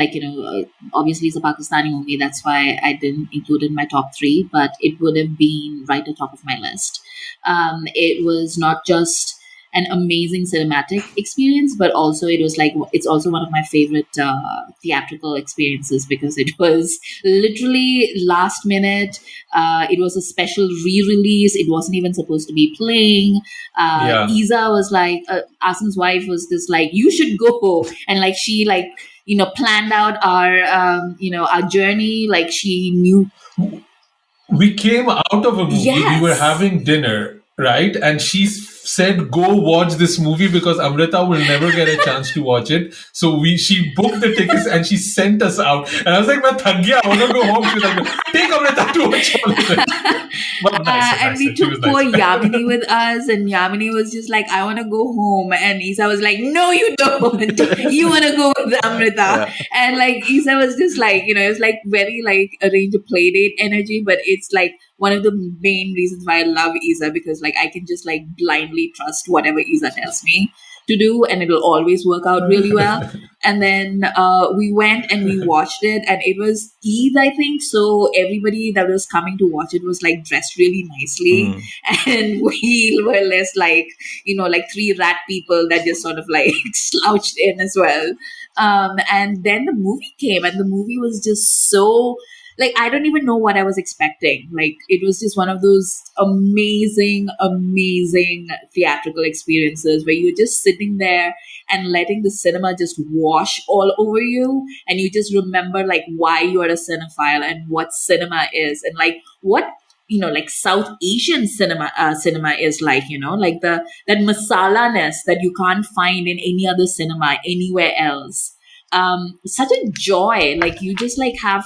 obviously it's a Pakistani movie, that's why I didn't include it in my top 3, but it would have been right at the top of my list. It was not just an amazing cinematic experience, but also it's also one of my favorite theatrical experiences because it was literally last minute. It was a special re-release. It wasn't even supposed to be playing. Isa was like, Asim's wife was just like, you should go, and she planned out our journey. Like she knew. We came out of a movie. Yes. We were having dinner, right? And she said, go watch this movie because Amrita will never get a chance to watch it. So she booked the tickets and she sent us out. And I was like, "Main thak gaya, I want to go home." She was like, take Amrita to watch all of it. And we took poor Yamini with us, and Yamini was just like, I want to go home. And Isa was like, no, you don't. You want to go with Amrita. Yeah. And Isa was just it was very arrange a play date energy, but it's one of the main reasons why I love Isa, because I can just blindly trust whatever Isa tells me to do, and it'll always work out really well. And then we went and we watched it, and it was Eid, I think. So everybody that was coming to watch it was dressed really nicely, and we were less 3 rat people that just sort of slouched in as well. And then the movie came, and the movie was just so. I don't even know what I was expecting. It was just one of those amazing, amazing theatrical experiences where you're just sitting there and letting the cinema just wash all over you. And you just remember why you're a cinephile and what cinema is and what like South Asian cinema is like, like that masala-ness that you can't find in any other cinema anywhere else. Such a joy. Like you just like have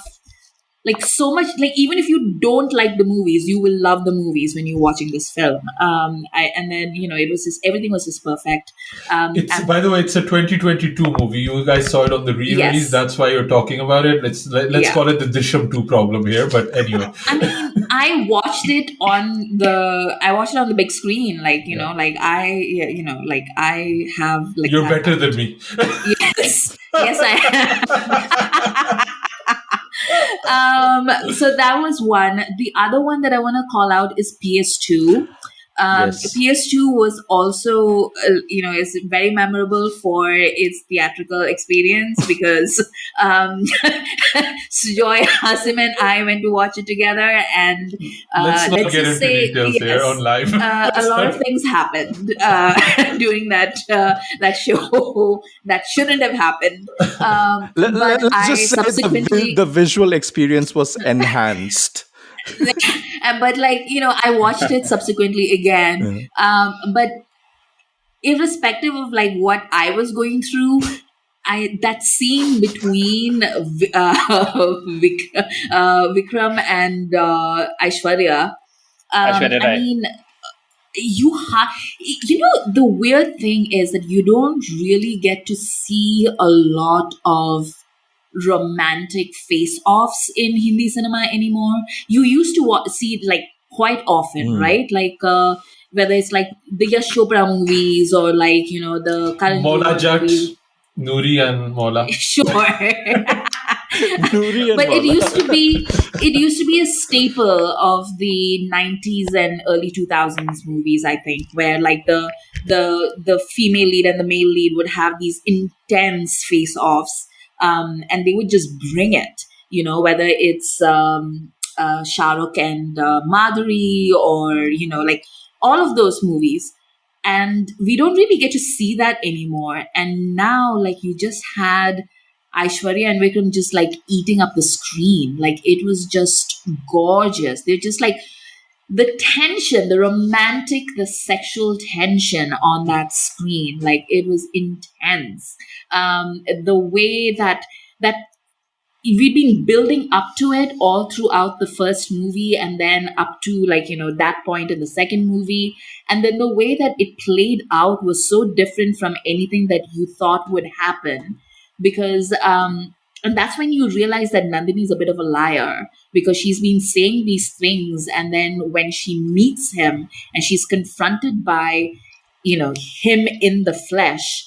like so much, like even if you don't like the movies, you will love the movies when you're watching this film. And then it was just, everything was just perfect. By the way, it's a 2022 movie. You guys saw it on the re-release. Yes. That's why you're talking about it. Let's call it the Disham 2 problem here. But anyway, I mean, I watched it on the big screen. Like like I have like. You're better than me. Yes, I am. So that was one. The other one that I want to call out is PS2. Yes. PS2 was also, is very memorable for its theatrical experience because Sujoy, Hasim, and I went to watch it together, and let's not get into details here on live. A lot of things happened during that show that shouldn't have happened. Let's just say the visual experience was enhanced. But I watched it subsequently again. But irrespective of like what I was going through, that scene between Vikram and Aishwarya. Aishwarya Rai. I mean, the weird thing is that you don't really get to see a lot of romantic face-offs in Hindi cinema anymore. You used to see it like quite often, right? Like whether it's like the Yash Chopra movies or like the Karan Mola Jat, movies. Nuri and Mola. Sure. Nuri and but Mola. it used to be a staple of the 90s and early 2000s movies, I think, where like the female lead and the male lead would have these intense face-offs. And they would just bring it, whether it's Shah Rukh and Madhuri or, like all of those movies. And we don't really get to see that anymore. And now, like, you just had Aishwarya and Vikram just like eating up the screen. Like, it was just gorgeous. They're just like, the tension, the romantic, the sexual tension on that screen, like it was intense. The way that we've been building up to it all throughout the first movie, and then up to like that point in the second movie, and then the way that it played out was so different from anything that you thought would happen, because and that's when you realize that Nandini is a bit of a liar, because she's been saying these things, and then when she meets him and she's confronted by, him in the flesh,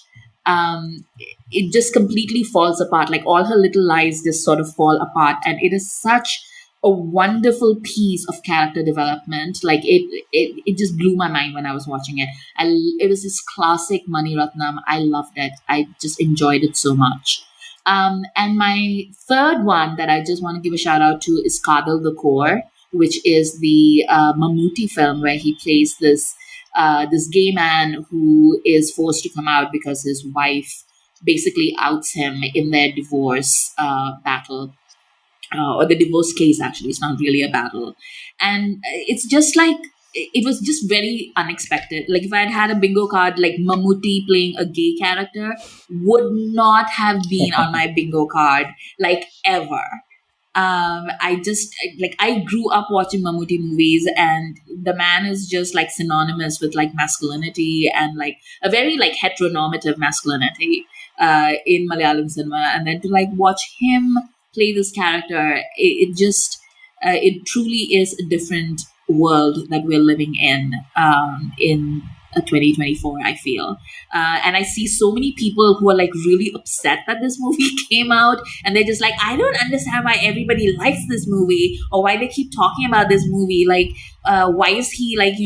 it just completely falls apart. Like all her little lies just sort of fall apart, and it is such a wonderful piece of character development. Like it just blew my mind when I was watching it. It was this classic Mani Ratnam. I loved it. I just enjoyed it so much. And my third one that I just want to give a shout out to is Kadal the Core, which is the Mammootty film where he plays this gay man who is forced to come out because his wife basically outs him in their divorce battle, or the divorce case. Actually, it's not really a battle, and it's just like, it was just very unexpected. Like if I had had a bingo card, like Mammootty playing a gay character would not have been on my bingo card, like ever. I grew up watching Mammootty movies, and the man is just like synonymous with like masculinity, and like a very like heteronormative masculinity in Malayalam cinema. And then to like watch him play this character, it truly is a different world that we're living in 2024, I feel. And I see so many people who are like really upset that this movie came out, and they're just like, I don't understand why everybody likes this movie, or why they keep talking about this movie. Like, why is he like,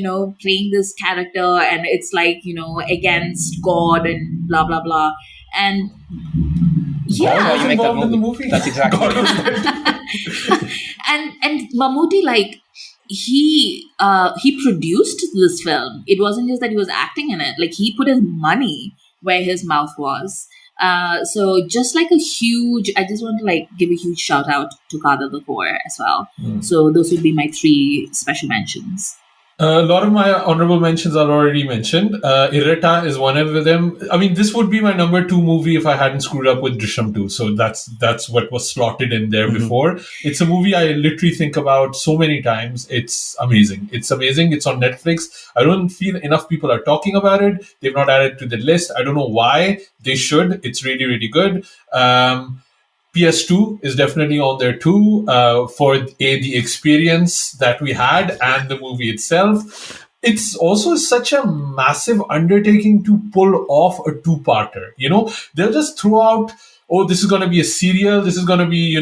playing this character, and it's like, against God and blah, blah, blah. And yeah. You make that movie. In the movie. That's exactly and Mammootty, like, he produced this film. It wasn't just that he was acting in it. Like, he put his money where his mouth was. So just like I just want to like give a huge shout out to Khandaan A Bollywood as well. So those would be my 3 special mentions. A lot of my honorable mentions are already mentioned. Irrita is one of them. I mean, this would be my number 2 movie if I hadn't screwed up with Drishyam 2. So that's what was slotted in there before. It's a movie I literally think about so many times. It's amazing. It's amazing. It's on Netflix. I don't feel enough people are talking about it. They've not added it to the list. I don't know why. They should. It's really, really good. PS2 is definitely on there too, for the experience that we had and the movie itself. It's also such a massive undertaking to pull off a 2-parter. They'll just throw out, oh, this is going to be a serial, this is going to be,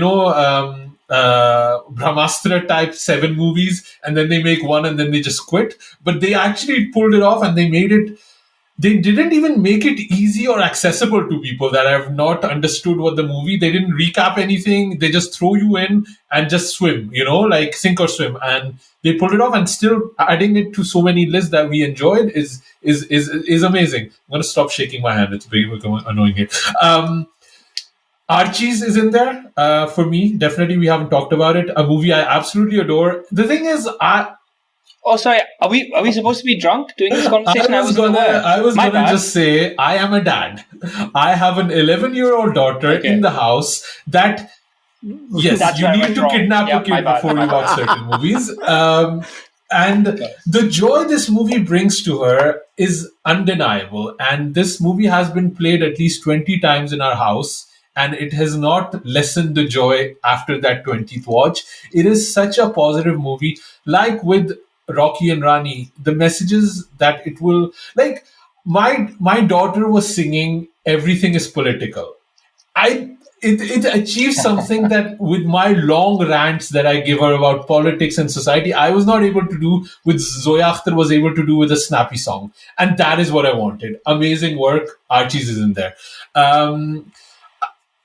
Brahmastra type 7 movies, and then they make one and then they just quit. But they actually pulled it off, and they didn't even make it easy or accessible to people that have not understood what the movie. They didn't recap anything. They just throw you in and just swim, like sink or swim. And they pulled it off, and still adding it to so many lists that we enjoyed is amazing. I'm going to stop shaking my hand. It's becoming annoying here. Archie's is in there for me. Definitely, we haven't talked about it. A movie I absolutely adore. The thing is, Oh, sorry. Are we supposed to be drunk doing this conversation? I was gonna just say I am a dad. I have an 11-year-old daughter in the house that. Yes, you need to kidnap a kid before you watch certain movies. And the joy this movie brings to her is undeniable. And this movie has been played at least 20 times in our house, and it has not lessened the joy after that 20th watch. It is such a positive movie. Like with Rocky and Rani, the messages that it will, like, my daughter was singing "Everything is Political." It achieves something that with my long rants that I give her about politics and society, I was not able to do with Zoya Akhtar was able to do with a snappy song. And that is what I wanted. Amazing work. Archie's is in there.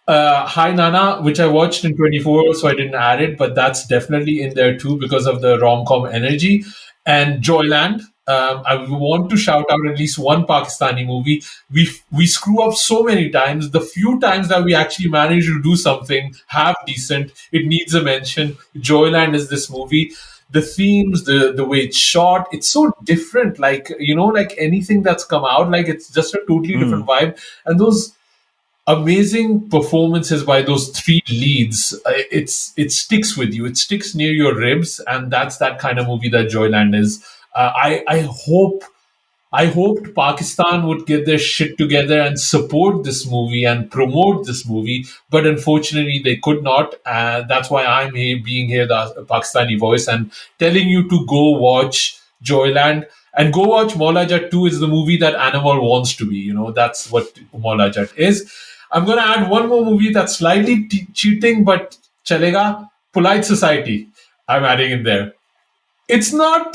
Hi Nana, which I watched in 24, so I didn't add it, but that's definitely in there too because of the rom-com energy. And Joyland, I want to shout out at least one Pakistani movie. We screw up so many times. The few times that we actually manage to do something half decent, it needs a mention. Joyland is this movie. The themes, the way it's shot, it's so different. Like, like anything that's come out, like it's just a totally different vibe. And those amazing performances by those 3 leads, it sticks with you. It sticks near your ribs, and that's that kind of movie that Joyland is. I hoped Pakistan would get their shit together and support this movie and promote this movie, but unfortunately they could not. That's why I'm here, being here, the Pakistani voice, and telling you to go watch Joyland. And go watch Maula Jat 2 is the movie that Animal wants to be. That's what Maula Jat is. I'm going to add one more movie that's slightly cheating, but chalega. Polite Society. I'm adding in there. It's not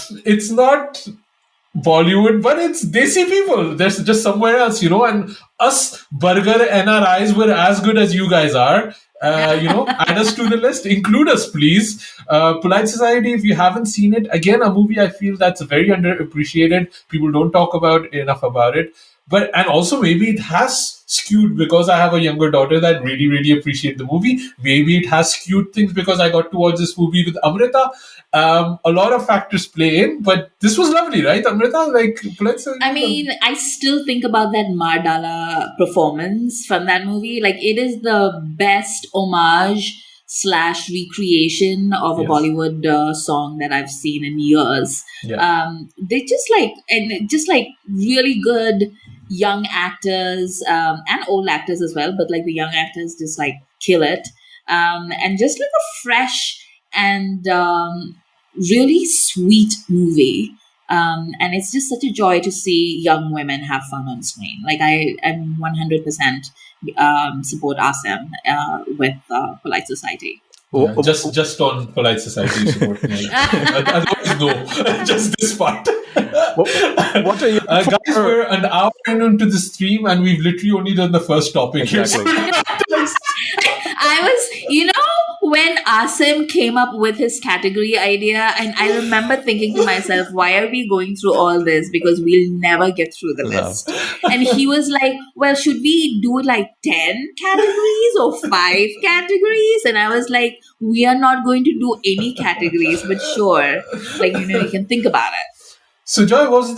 Bollywood, but it's Desi people. There's just somewhere else, and us burger NRIs were as good as you guys are. Add us to the list. Include us, please. Polite Society, if you haven't seen it, again, a movie I feel that's very underappreciated. People don't talk enough about it. And also maybe it has skewed because I have a younger daughter that really, really appreciate the movie. Maybe it has skewed things because I got to watch this movie with Amrita. A lot of factors play in, but this was lovely, right, Amrita? I mean, I still think about that Mardala performance from that movie. Like, it is the best homage / recreation of a Bollywood song that I've seen in years. Yeah. They just really good young actors and old actors as well, but like the young actors just like kill it, and just like a fresh and really sweet movie, and it's just such a joy to see young women have fun on screen. Like I am 100% support Asam with Polite Society. Yeah, just on Polite Society support. Otherwise, no. Just this part. What are you guys? We're an hour into the stream, and we've literally only done the first topic. Exactly. I was, when Asim came up with his category idea, and I remember thinking to myself, why are we going through all this? Because we'll never get through the list. And he was like, well, should we do like 10 categories or 5 categories? And I was like, we are not going to do any categories, but sure, like, you can think about it. So Joy, what was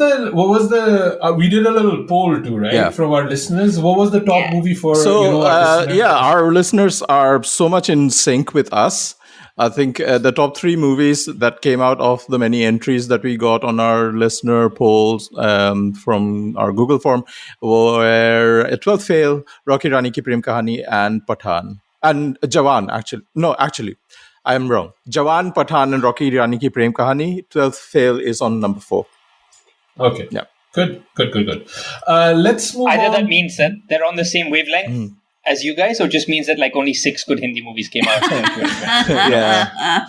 the we did a little poll too, right? From our listeners. What was the top movie for our listeners? Our listeners are so much in sync with us. I think the top 3 movies that came out of the many entries that we got on our listener polls from our Google form were 12th Fail, Rocky Rani Ki Prem Kahani, and Pathan. And Jawan, actually. No, actually, I am wrong. Jawan, Pathan, and Rocky Rani Ki Prem Kahani. 12th Fail is on number 4. Okay. Yeah. Good. Let's move Either on. that means that they're on the same wavelength as you guys, or just means that like only 6 good Hindi movies came out. Yeah.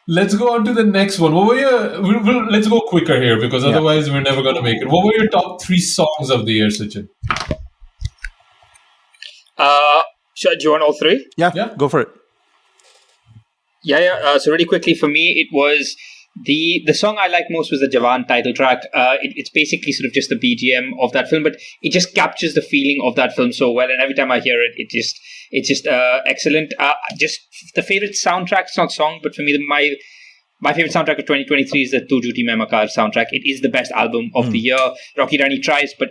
Let's go on to the next one. What were your? Let's go quicker here because otherwise we're never going to make it. What were your top 3 songs of the year, Suchin? Do you want all 3? Yeah, go for it. Yeah. So really quickly for me, it was the song I liked most was the Jawan title track. It's basically sort of just the BGM of that film, but it just captures the feeling of that film so well. And every time I hear it, it's just excellent. Just the favorite soundtrack. It's not song, but for me, my favorite soundtrack of 2023 is the Tu Jhuti Main Makar soundtrack. It is the best album of the year. Rocky Rani tries, but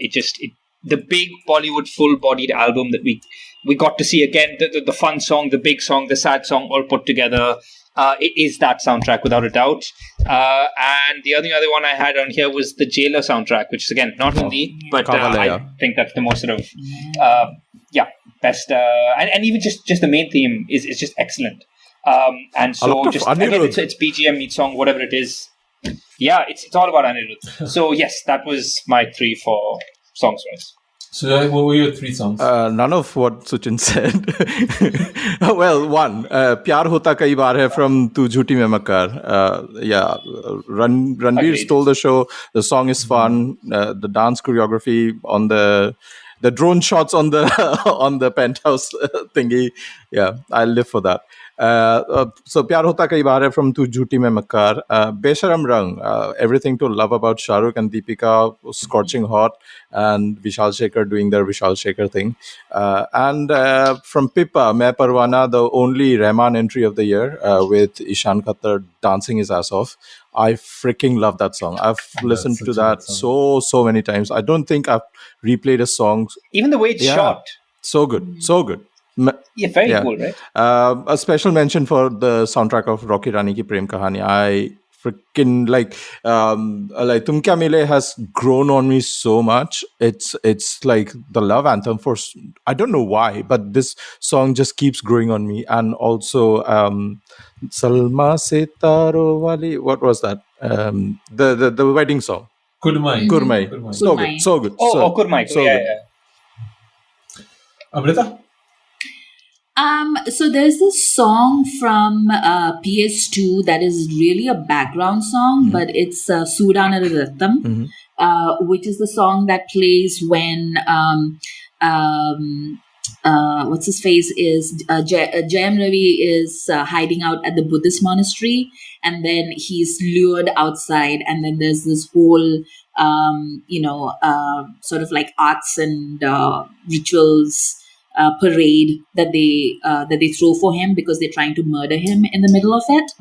the big Bollywood full-bodied album that we got to see again, the fun song, the big song, the sad song, all put together. It is that soundtrack without a doubt. And the other one I had on here was the Jailer soundtrack, which is again not Hindi, but I think that's the most sort of best. And even just the main theme is just excellent. And so just again, it's BGM, meets song, whatever it is. Yeah, it's all about Anirudh. So yes, that was my 3 for songs wise. So what were your 3 songs? None of what Suchin said. Well, one, Pyar Hota Kai Baar Hai from Tu Jhuti Main Makar. Ranveer stole the show. The song is fun. The dance choreography on the drone shots on the on the penthouse thingy. Yeah, I live for that. So Pyar Hota Kai Baar Hai from Tu Jhuti Main Makar. Besharam Rang, everything to love about Shah Rukh and Deepika, scorching hot, and Vishal Shekhar doing their Vishal Shekhar thing. And from Pippa, Main Parwana, the only Rahman entry of the year, with Ishan Khattar dancing his ass off. I freaking love that song. I've listened to that so many times. I don't think I've replayed a song. Even the way it's shot. So good. Yeah, very cool, right? A special mention for the soundtrack of Rocky Rani Ki Prem Kahani. I freaking like Tum Kya Mile has grown on me so much. It's like the love anthem for, I don't know why, but this song just keeps growing on me. And also Salma Setaro Wali, what was that? The wedding song. Kurmai. So good. Kurmai. So yeah. Amrita? So there's this song from PS2 that is really a background song, but it's Surana Rattam, which is the song that plays when what's his face is Jayam Ravi is hiding out at the Buddhist monastery, and then he's lured outside, and then there's this whole sort of like arts and rituals parade that they throw for him because they're trying to murder him in the middle of it,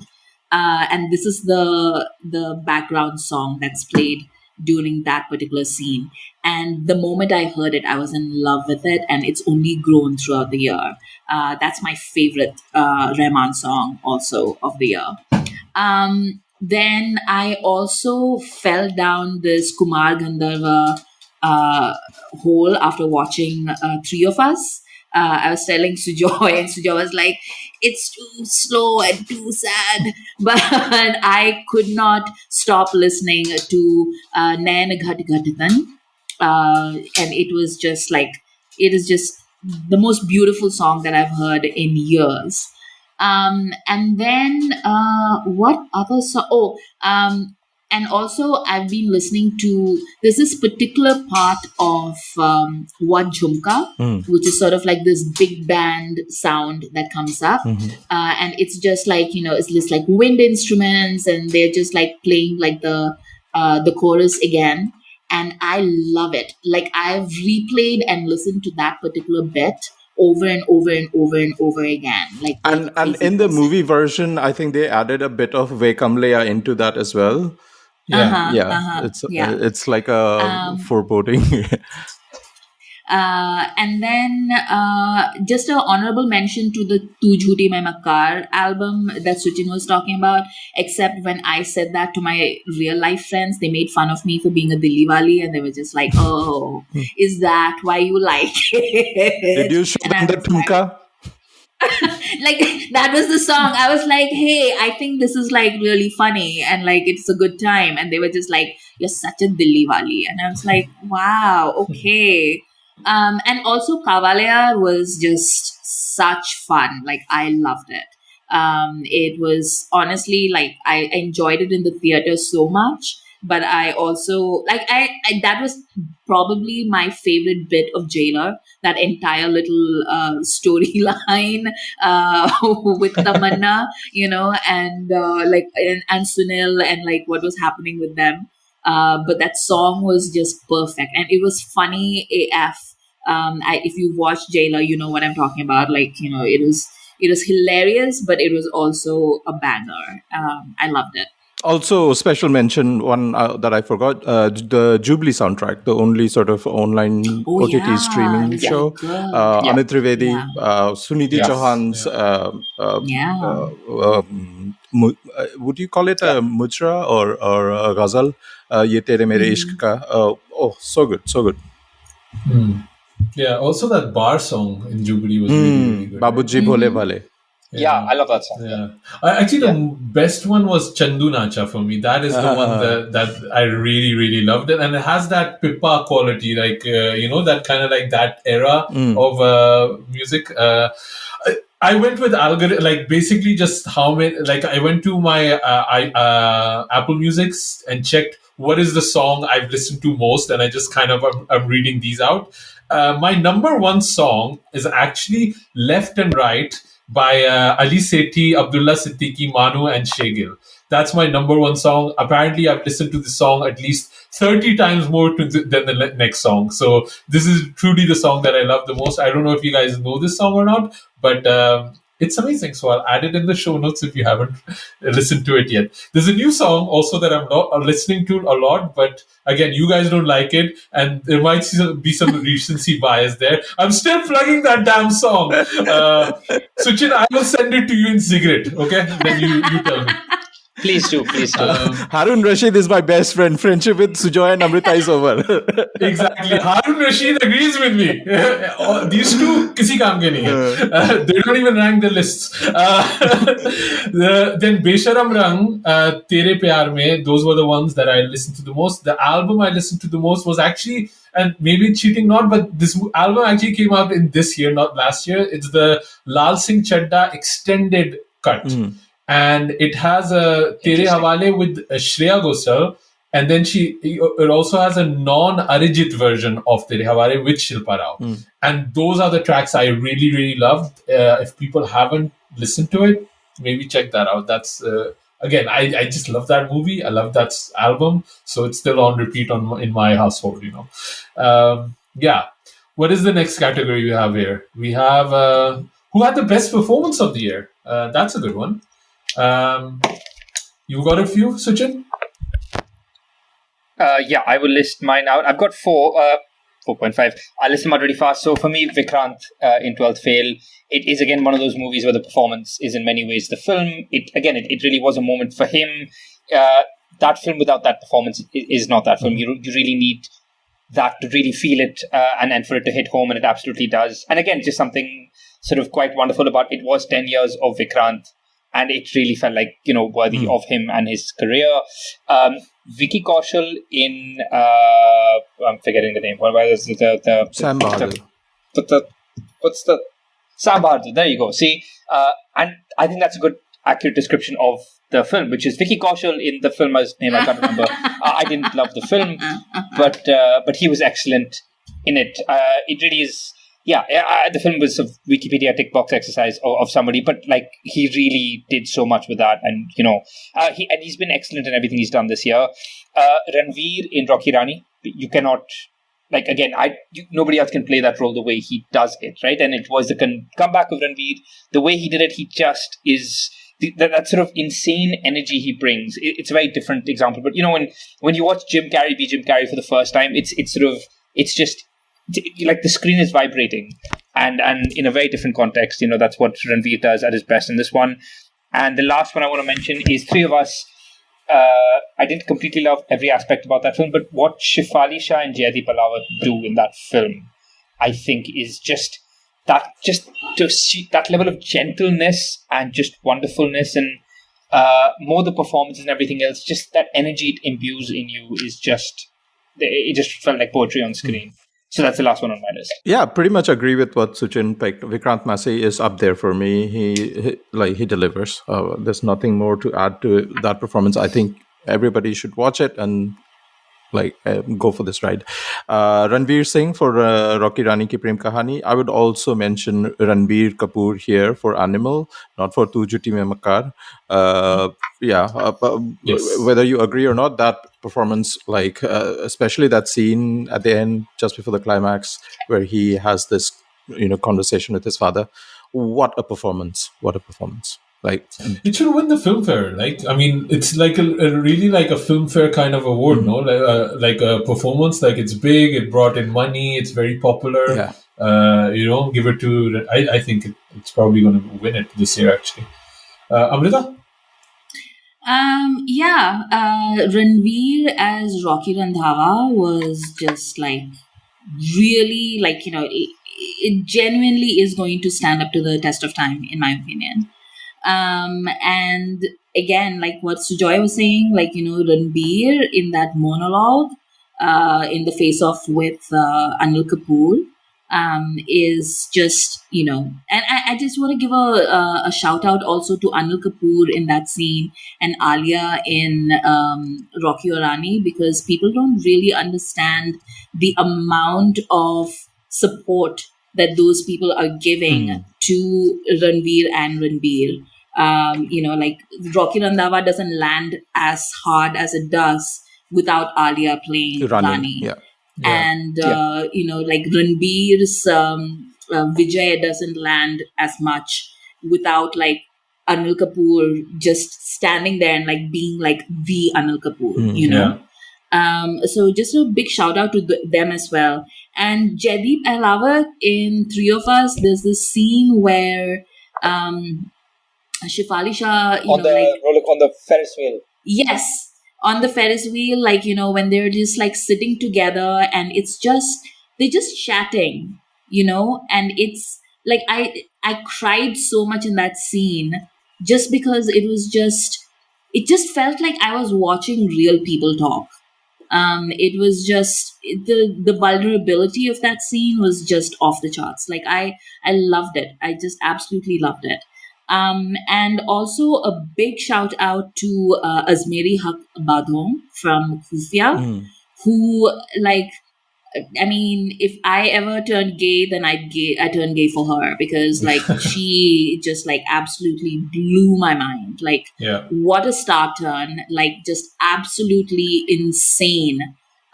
and this is the background song that's played during that particular scene. And the moment I heard it, I was in love with it, and it's only grown throughout the year. That's my favorite Rahman song also of the year. Then I also fell down this Kumar Gandharva hole after watching Three of Us. I was telling Sujoy, and Sujoy was like, it's too slow and too sad. But I could not stop listening to Nayan Ghat Ghatan. And it was just like, it is just the most beautiful song that I've heard in years. And then what other song? And also, I've been listening to, there's this particular part of What Jhumka, which is sort of like this big band sound that comes up. And it's just like, it's just like wind instruments, and they're just like playing like the chorus again. And I love it. Like, I've replayed and listened to that particular bit over and over and over and over again. Like, and in the movie version, I think they added a bit of Vekamleya into that as well. It's like a foreboding. And then just an honorable mention to the Tu Jhoote Main Makkar album that Suchin was talking about, except when I said that to my real life friends, they made fun of me for being a Dilli wali, and they were just like, oh, is that why you like it? Did you show them the Tumka? Like, that was the song. I was like, hey, I think this is like really funny and like it's a good time. And they were just like, you're such a Dilli wali. And I was like, wow, okay. And also Kavalaya was just such fun. Like, I loved it. It was honestly like, I enjoyed it in the theater so much, but I also like, I that was probably my favorite bit of Jailer, that entire little storyline with Tamanna, and and Sunil, and like what was happening with them. But that song was just perfect, and it was funny AF. If you watch Jailer, you know what I'm talking about. Like, it was hilarious, but it was also a banger. I loved it. Also, special mention, one that I forgot, the Jubilee soundtrack, the only sort of online OTT streaming show. Amit Trivedi, Sunidhi Chauhan's, would you call it a mujra or a ghazal? Ye Tere Mere Ishq Ka. So good, so good. Yeah, also that bar song in Jubilee was really, really good. Babuji Bhole Bhale. Yeah, I love that song. Yeah. Actually, the best one was Chandu Nacha for me. That is the one that I really, really loved it. And it has that Pippa quality, like, that kind of like that era of music. I went with algorithm, like basically just how many, like I went to my Apple Music and checked what is the song I've listened to most. And I just kind of, I'm reading these out. My number one song is actually Left and Right by Ali Sethi, Abdullah Siddiqui, Manu, and Shegil. That's my number one song. Apparently, I've listened to this song at least 30 times more than the next song. So this is truly the song that I love the most. I don't know if you guys know this song or not, but it's amazing. So I'll add it in the show notes if you haven't listened to it yet. There's a new song also that I'm not listening to a lot, but again, you guys don't like it, and there might be some recency bias there. I'm still plugging that damn song. Suchin, I will send it to you in secret, okay? Then you tell me. Please do. Harun Rashid is my best friend. Friendship with Sujoy and Amrita is over. Exactly. Harun Rashid agrees with me. These two, kisi kaam ke nahi hai. They don't even rank the lists. Then Besharam Rang, Tere Pyar Mein, those were the ones that I listened to the most. The album I listened to the most was actually, and maybe cheating not, but this album actually came out in this year, not last year. It's the Lal Singh Chadda extended cut. And it has a Tere Hawale with Shreya Ghosal, and then it also has a non-Arijit version of Tere Hawale with Shilpa Rao. And those are the tracks I really, really loved. If people haven't listened to it, maybe check that out. That's again, I just love that movie. I love that album, so it's still on repeat in my household. What is the next category we have here? We have who had the best performance of the year. That's a good one. You got a few, Suchin? I will list mine out. I've got 4.5. I'll list them out really fast. So for me, Vikrant in 12th Fail, it is again one of those movies where the performance is in many ways the film. It really was a moment for him. That film without that performance is not that film. You really need that to really feel it and for it to hit home, and it absolutely does. And again, just something sort of quite wonderful about it was 10 years of Vikrant. And it really felt like, worthy of him and his career. Vicky Kaushal in, I'm forgetting the name. What is the Sam Bahadur. What's the Sam Bahadur? There you go. See, and I think that's a good, accurate description of the film, which is Vicky Kaushal in the film. His name I can't remember. I didn't love the film, but he was excellent in it. It really is. Yeah, the film was a Wikipedia tick box exercise of somebody, but like he really did so much with that, and he's been excellent in everything he's done this year. Ranveer in Rocky Rani, you cannot. Like, again, nobody else can play that role the way he does it, right? And it was the comeback of Ranveer. The way he did it, he just is... That sort of insane energy he brings. It's a very different example. But, when you watch Jim Carrey be Jim Carrey for the first time, it's just... Like, the screen is vibrating. And in a very different context, that's what Ranveer does at his best in this one. And the last one I want to mention is Three of Us. I didn't completely love every aspect about that film, but what Shefali Shah and Jaideep Ahlawat do in that film, I think, is just to see that level of gentleness and just wonderfulness, and more the performances and everything else. Just that energy it imbues in you is it just felt like poetry on screen. So that's the last one on my list. Yeah, pretty much agree with what Suchin picked. Vikrant Massey is up there for me. He delivers. There's nothing more to add to that performance. I think everybody should watch it and go for this ride. Ranveer Singh for Rocky Rani Ki Prem Kahani. I would also mention Ranbir Kapoor here for Animal, not for Tu Jutti Mein Makar. Yes. Whether you agree or not, that performance, especially that scene at the end, just before the climax, where he has this, conversation with his father. What a performance! It should win the Filmfare. It's like a really like a Filmfare kind of award, no? Like a performance. Like, it's big. It brought in money. It's very popular. Yeah. Give it to. I think it's probably going to win it this year. Actually, Amrita. Ranveer as Rocky Randhawa was just really it genuinely is going to stand up to the test of time, in my opinion. And again, like what Sujoy was saying, Ranbir in that monologue, in the face-off with Anil Kapoor, is just, and I just want to give a shout out also to Anil Kapoor in that scene and Alia in Rocky Aur Rani, because people don't really understand the amount of support that those people are giving to Ranveer and Ranbir. Rocky Randhawa doesn't land as hard as it does without Alia playing Rani. Yeah. And, Ranbir's Vijay doesn't land as much without Anil Kapoor just standing there and being the Anil Kapoor, So just a big shout out to them as well. And Jaideep Ahlawat in Three of Us, there's this scene where Shefali Shah, on the Ferris wheel. Yes, on the Ferris wheel, when they're just sitting together and they're just chatting, and it's I cried so much in that scene just because it just felt like I was watching real people talk. It was just the vulnerability of that scene was just off the charts. I loved it. I just absolutely loved it. And also a big shout out to Azmeri Haq Badhom from Khufia, who if I ever turned gay, then I turn gay for her, because she just absolutely blew my mind. What a star turn! Just absolutely insane.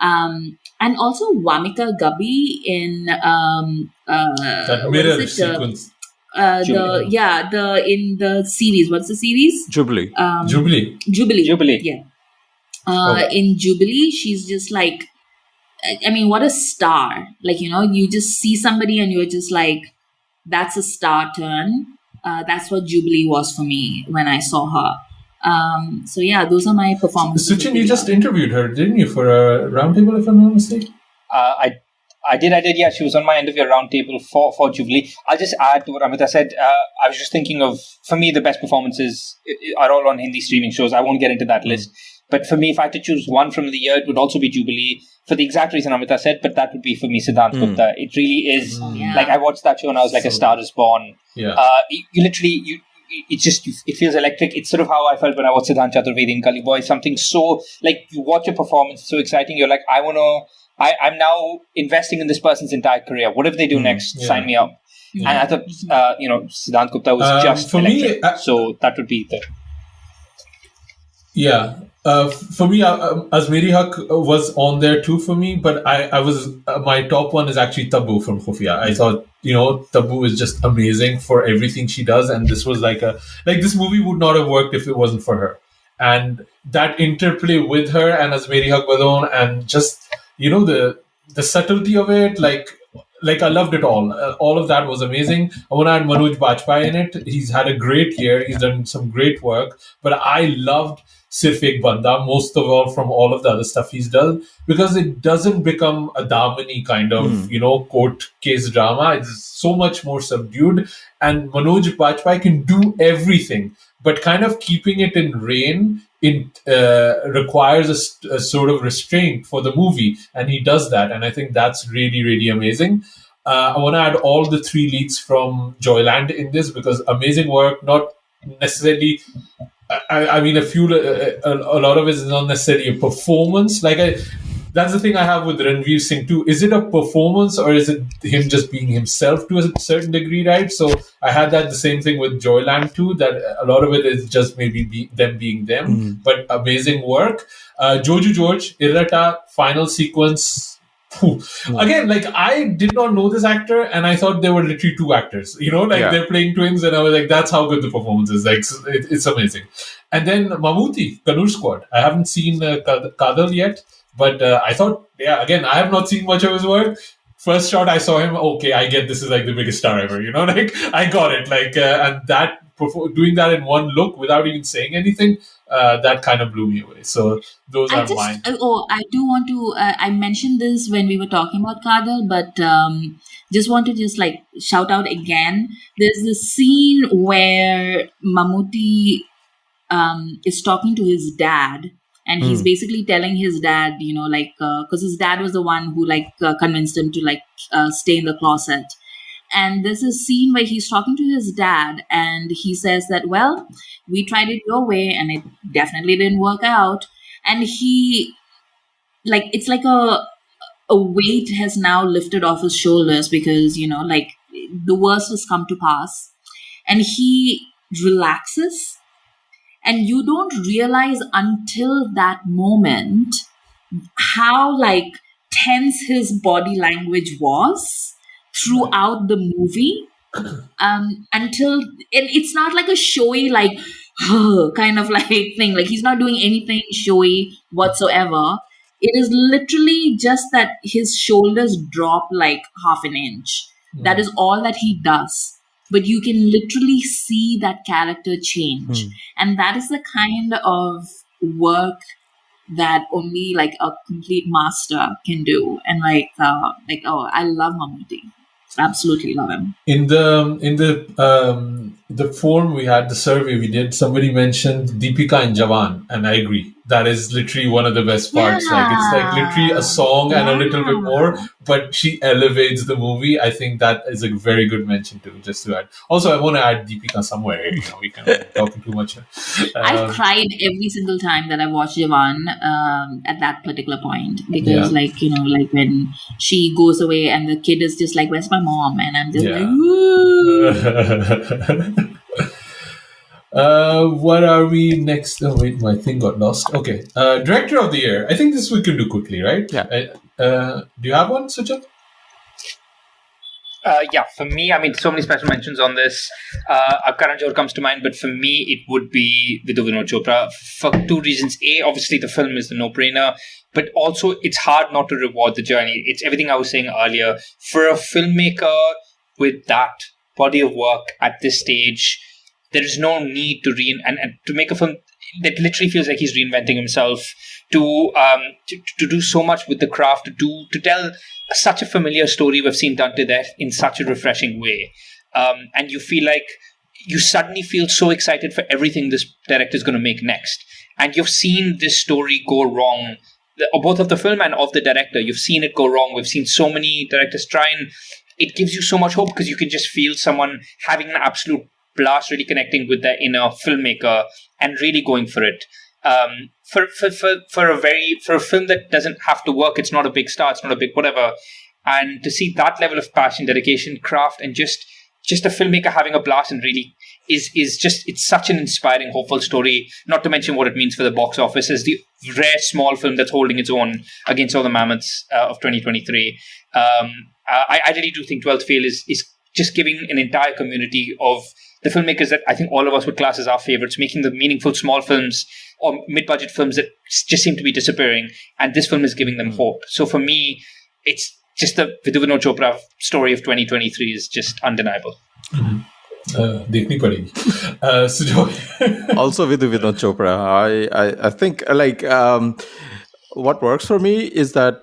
And also Vamika Gubby in that mirror sequence. In the series. What's the series? Jubilee. Jubilee. Yeah. In Jubilee, she's just what a star. You just see somebody and you're just that's a star turn. That's what Jubilee was for me when I saw her. Those are my performances. Suchin, you just interviewed her, didn't you, for a roundtable, if I'm not mistaken? I did. Yeah, she was on my end of your roundtable for Jubilee. I'll just add to what Amrita said. I was just thinking of, for me, the best performances are all on Hindi streaming shows. I won't get into that list. But for me, if I had to choose one from the year, it would also be Jubilee, for the exact reason Amrita said, but that would be for me Siddhant Gupta. It really is, I watched that show and I was like, a star is born. Yeah. You literally, it feels electric. It's sort of how I felt when I watched Siddhant Chaturvedi in Gully Boy. Something so, like, you watch a performance, so exciting. You're like, I'm now investing in this person's entire career. What if they do next? Yeah. Sign me up. Yeah. And I thought, Siddhant Gupta was just for electric. me, So that would be the... Yeah. For me, Azmeri Haq was on there too for me, but I was my top one is actually Tabu from Khufia. I thought, Tabu is just amazing for everything she does, and this was like this movie would not have worked if it wasn't for her. And that interplay with her and Azmeri Haq Badon, and just the subtlety of it, like I loved it all. All of that was amazing. I want to add Manoj Bajpayee in it. He's had a great year. He's done some great work. But I loved Sirf Ek Banda most of all from all of the other stuff he's done, because it doesn't become a Damani kind of, court case drama. It's so much more subdued. And Manoj Bajpayee can do everything, but kind of keeping it in rein requires a sort of restraint for the movie, and he does that, and I think that's really, really amazing. I want to add all the three leads from Joyland in this, because amazing work. Not necessarily, I mean, a lot of it is not necessarily a performance. That's the thing I have with Ranveer Singh too. Is it a performance, or is it him just being himself to a certain degree, right? So I had that the same thing with Joyland too, that a lot of it is just maybe them being them, but amazing work. Joju George, Irrata, final sequence. Again, I did not know this actor, and I thought they were literally two actors. They're playing twins, and I was like, that's how good the performance is. It's amazing. And then Mammootty, Kannur Squad. I haven't seen Kadal yet. But I thought, again, I have not seen much of his work. First shot I saw him, okay, I get this is like the biggest star ever, I got it. And that, doing that in one look without even saying anything, that kind of blew me away. So those are mine. I do want to, I mentioned this when we were talking about Kadal, but just want to shout out again. There's this scene where Mammootty is talking to his dad. And he's basically telling his dad, because his dad was the one who convinced him to stay in the closet. And there's a scene where he's talking to his dad, and he says that, well, we tried it your way and it definitely didn't work out. And he, it's like a weight has now lifted off his shoulders, because, the worst has come to pass. And he relaxes. And you don't realize until that moment how tense his body language was throughout the movie. Until it's not like a showy kind of thing. He's not doing anything showy whatsoever. It is literally just that his shoulders drop half an inch. That is all that he does. But you can literally see that character change. And that is the kind of work that only a complete master can do. And I love Mammootty. Absolutely love him. In the forum we had, the survey we did, somebody mentioned Deepika in Jawan, and I agree. That is literally one of the best parts. It's literally a song and a little bit more, but she elevates the movie. I think that is a very good mention too, just to add. Also, I want to add Deepika somewhere. We can talking too much. I've cried every single time that I watched Jawan at that particular point, because when she goes away and the kid is just where's my mom? And I'm just woo. What are we next? Oh wait, my thing got lost. Okay, director of the year. I think this we can do quickly, right? Yeah. Do you have one, Suchin? For me, I mean, so many special mentions on this. Karan Johar comes to mind, but for me, it would be Vidhu Vinod Chopra for two reasons. A, obviously, the film is the no-brainer, but also it's hard not to reward the journey. It's everything I was saying earlier. For a filmmaker with that body of work at this stage, there is no need to and to make a film that literally feels like he's reinventing himself, to do so much with the craft, to tell such a familiar story we've seen done to death in such a refreshing way. And you suddenly feel so excited for everything this director is going to make next. And you've seen this story go wrong, both of the film and of the director. You've seen it go wrong. We've seen so many directors try, and it gives you so much hope, because you can just feel someone having an absolute blast really connecting with their inner filmmaker and really going for it. For a film that doesn't have to work, it's not a big star, it's not a big whatever, and to see that level of passion, dedication, craft, and just a filmmaker having a blast and really is just, it's such an inspiring, hopeful story. Not to mention what it means for the box office as the rare small film that's holding its own against all the mammoths of 2023. I really do think 12th Fail is just giving an entire community of the filmmakers that I think all of us would class as our favorites, making the meaningful small films or mid-budget films that just seem to be disappearing. And this film is giving them hope. So for me, it's just the Vidhu Vinod Chopra story of 2023 is just undeniable. देखनी पड़ेगी. Also Vidhu Vinod Chopra. I think what works for me is that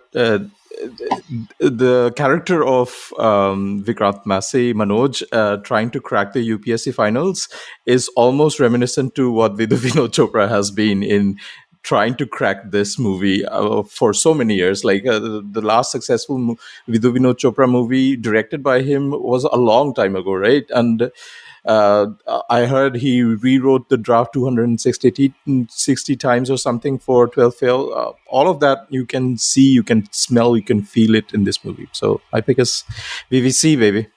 the character of Vikrant Massey, Manoj, trying to crack the UPSC finals is almost reminiscent to what Vidhu Vinod Chopra has been in trying to crack this movie for so many years. The last successful Vidhu Vinod Chopra movie directed by him was a long time ago, right? And I heard he rewrote the draft 260 times or something for 12 Fail. All of that you can see, you can smell, you can feel it in this movie. So I pick us VVC, baby.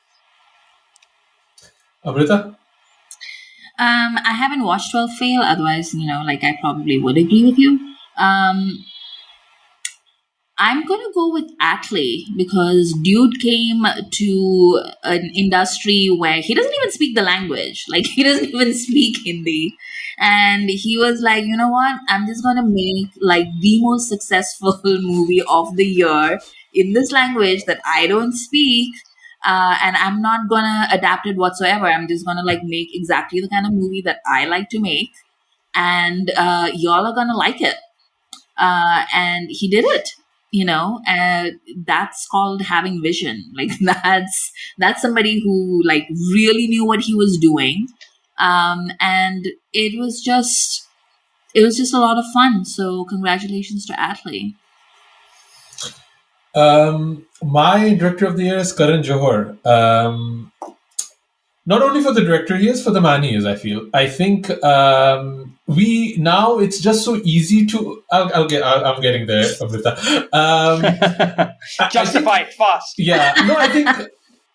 Amrita? I haven't watched 12 Fail, otherwise, I probably would agree with you. I'm going to go with Atley because dude came to an industry where he doesn't even speak the language. He doesn't even speak Hindi. And he was like, you know what? I'm just going to make the most successful movie of the year in this language that I don't speak. And I'm not going to adapt it whatsoever. I'm just going to make exactly the kind of movie that I like to make. And y'all are going to like it. And he did it. That's called having vision. That's somebody who really knew what he was doing. And it was just a lot of fun. So congratulations to Atley. My director of the year is Karan Johar. Not only for the director he is, for the man he is, I feel. I think it's just so easy to... I'm getting there, Amrita. Justify it fast. Yeah. No,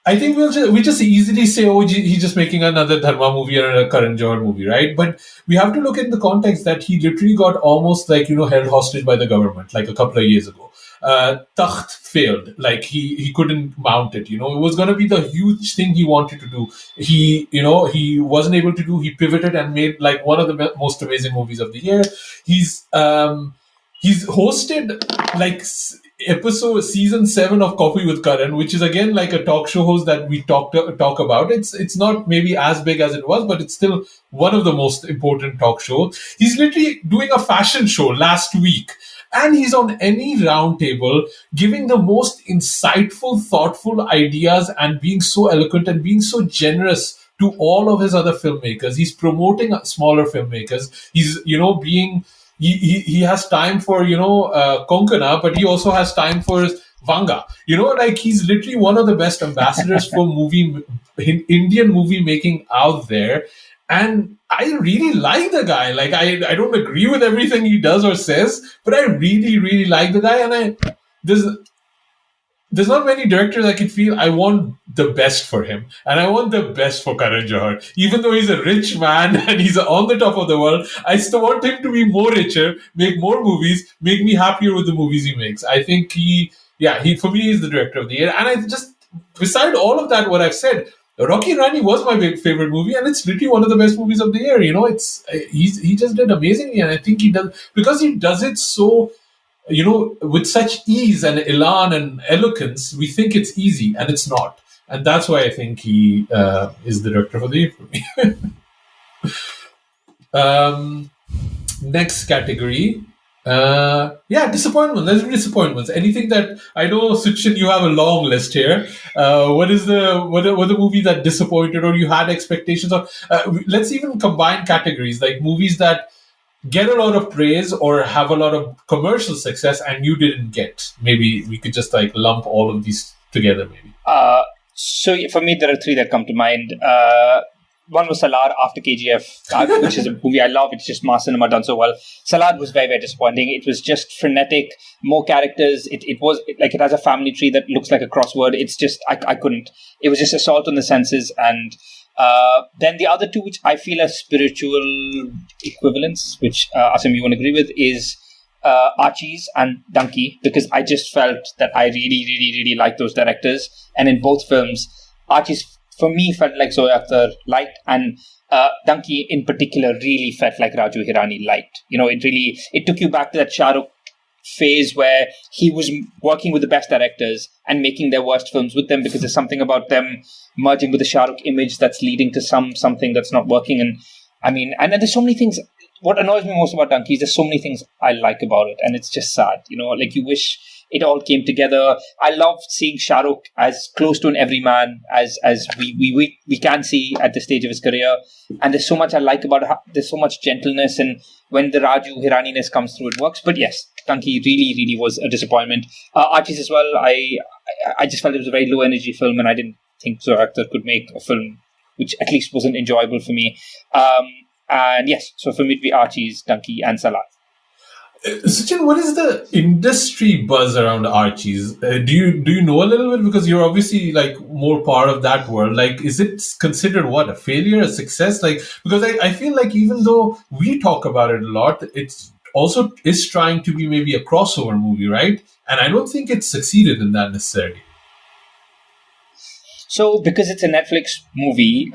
I think we just easily say, he's just making another Dharma movie or a Karan Johar movie, right? But we have to look in the context that he literally got almost held hostage by the government a couple of years ago. Takht failed. He couldn't mount it. It was going to be the huge thing he wanted to do. He wasn't able to do. He pivoted and made one of the most amazing movies of the year. He's hosted season 7 of Coffee with Karan, which is again a talk show host that we talk about. It's not maybe as big as it was, but it's still one of the most important talk shows. He's literally doing a fashion show last week. And he's on any round table giving the most insightful, thoughtful ideas and being so eloquent and being so generous to all of his other filmmakers. He's promoting smaller filmmakers. He's, he has time for, Konkana, but he also has time for Vanga. He's literally one of the best ambassadors for Indian movie making out there. And I really like the guy. I don't agree with everything he does or says, but I really, really like the guy. And there's not many directors I can feel I want the best for him. And I want the best for Karan Johar. Even though he's a rich man and he's on the top of the world, I still want him to be more richer, make more movies, make me happier with the movies he makes. I think he for me, he's the director of the year. And beside all of that, what I've said, Rocky Rani was my favorite movie, and it's literally one of the best movies of the year. He just did amazingly, and I think he does it so, with such ease and elan and eloquence. We think it's easy, and it's not, and that's why I think he is the director of the year for me. Next category. Disappointment. Let's do disappointments. Anything that I know, Suchin, you have a long list here. What are the movies that disappointed or you had expectations of? Let's even combine categories like movies that get a lot of praise or have a lot of commercial success and you didn't get. Maybe we could just lump all of these together. Maybe. So for me, there are 3 that come to mind. one was Salar after KGF, which is a movie I love. It's just mass cinema done so well. Salar was very, very disappointing. It was just frenetic, more characters. It was like it has a family tree that looks like a crossword. It's just, I couldn't. It was just assault on the senses. And then the other two, which I feel are spiritual equivalents, which Asim, you won't agree with, is Archie's and Donkey, because I just felt that I really, really, really liked those directors. And in both films, Archie's, for me, felt like Zoya Akhtar liked, and Donkey in particular really felt like Raju Hirani liked. It took you back to that Shah Rukh phase where he was working with the best directors and making their worst films with them, because there's something about them merging with the Shah Rukh image that's leading to something that's not working. And I mean, and there's so many things. What annoys me most about Donkey is there's so many things I like about it, and it's just sad. Like you wish it all came together. I love seeing Shah Rukh as close to an everyman as we can see at this stage of his career. And there's so much I like about it. There's so much gentleness, and when the Raju Hirani-ness comes through, it works. But yes, Donkey really, really was a disappointment. Archie's as well. I just felt it was a very low energy film, and I didn't think Zoya Akhtar could make a film which at least wasn't enjoyable for me. And yes, so for me it'd be Archie's, Donkey, and Salah. Suchin, what is the industry buzz around Archie's? Do you know a little bit, because you're obviously like more part of that world? Like, is it considered a failure, a success? Like, because I feel like even though we talk about it a lot, it's also is trying to be maybe a crossover movie, right? And I don't think it's succeeded in that necessarily. So, because it's a Netflix movie,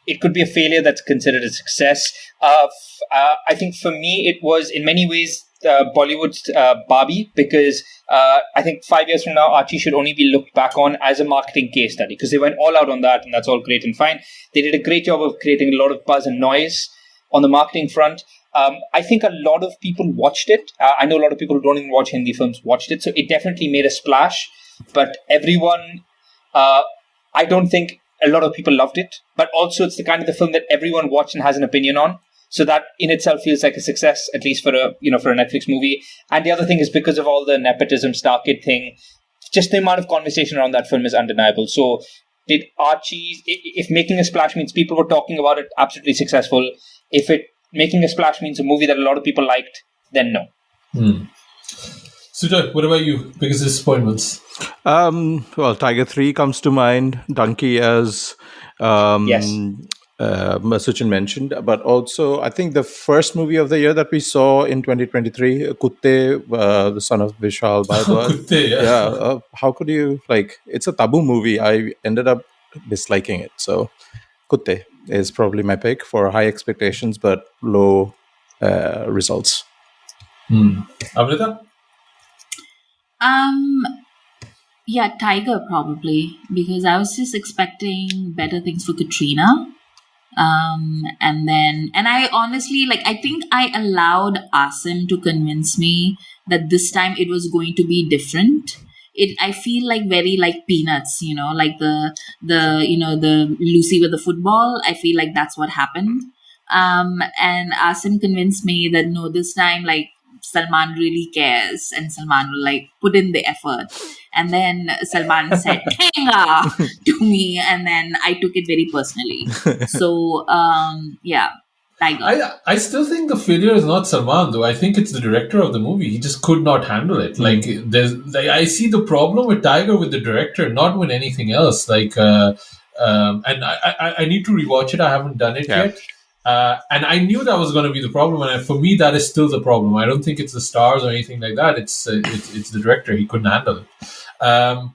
it could be a failure that's considered a success. I think for me, it was in many ways Bollywood's Barbie, because I think 5 years from now, Archie should only be looked back on as a marketing case study, because they went all out on that, and that's all great and fine. They did a great job of creating a lot of buzz and noise on the marketing front. I think a lot of people watched it. I know a lot of people who don't even watch Hindi films watched it, so it definitely made a splash. But everyone, I don't think a lot of people loved it, but also it's the kind of the film that everyone watched and has an opinion on. So that in itself feels like a success, at least for a Netflix movie. And the other thing is because of all the nepotism, Star Kid thing, just the amount of conversation around that film is undeniable. So did Archie, if making a splash means people were talking about it, absolutely successful. If making a splash means a movie that a lot of people liked, then no. Sujay, what about you? Biggest disappointments? Well, Tiger 3 comes to mind. Donkey, as yes. Suchin mentioned, but also I think the first movie of the year that we saw in 2023, Kutte, the son of Vishal Bhardwaj. Kutte, yeah. How could you, it's a taboo movie. I ended up disliking it. So Kutte is probably my pick for high expectations but low results. Amrita? Yeah, Tiger probably, because I was just expecting better things for Katrina. And I honestly, I think I allowed Asim to convince me that this time it was going to be different. I feel like very like Peanuts, like the Lucy with the football. I feel like that's what happened. And Asim convinced me that no, this time Salman really cares, and Salman will put in the effort. And then Salman said "Tenga" to me, and then I took it very personally. So yeah, Tiger. I still think the failure is not Salman, though. I think it's the director of the movie. He just could not handle it. I see the problem with Tiger with the director, not with anything else. And I need to rewatch it. I haven't done it yet. And I knew that was going to be the problem, and for me, that is still the problem. I don't think it's the stars or anything like that. It's the director. He couldn't handle it.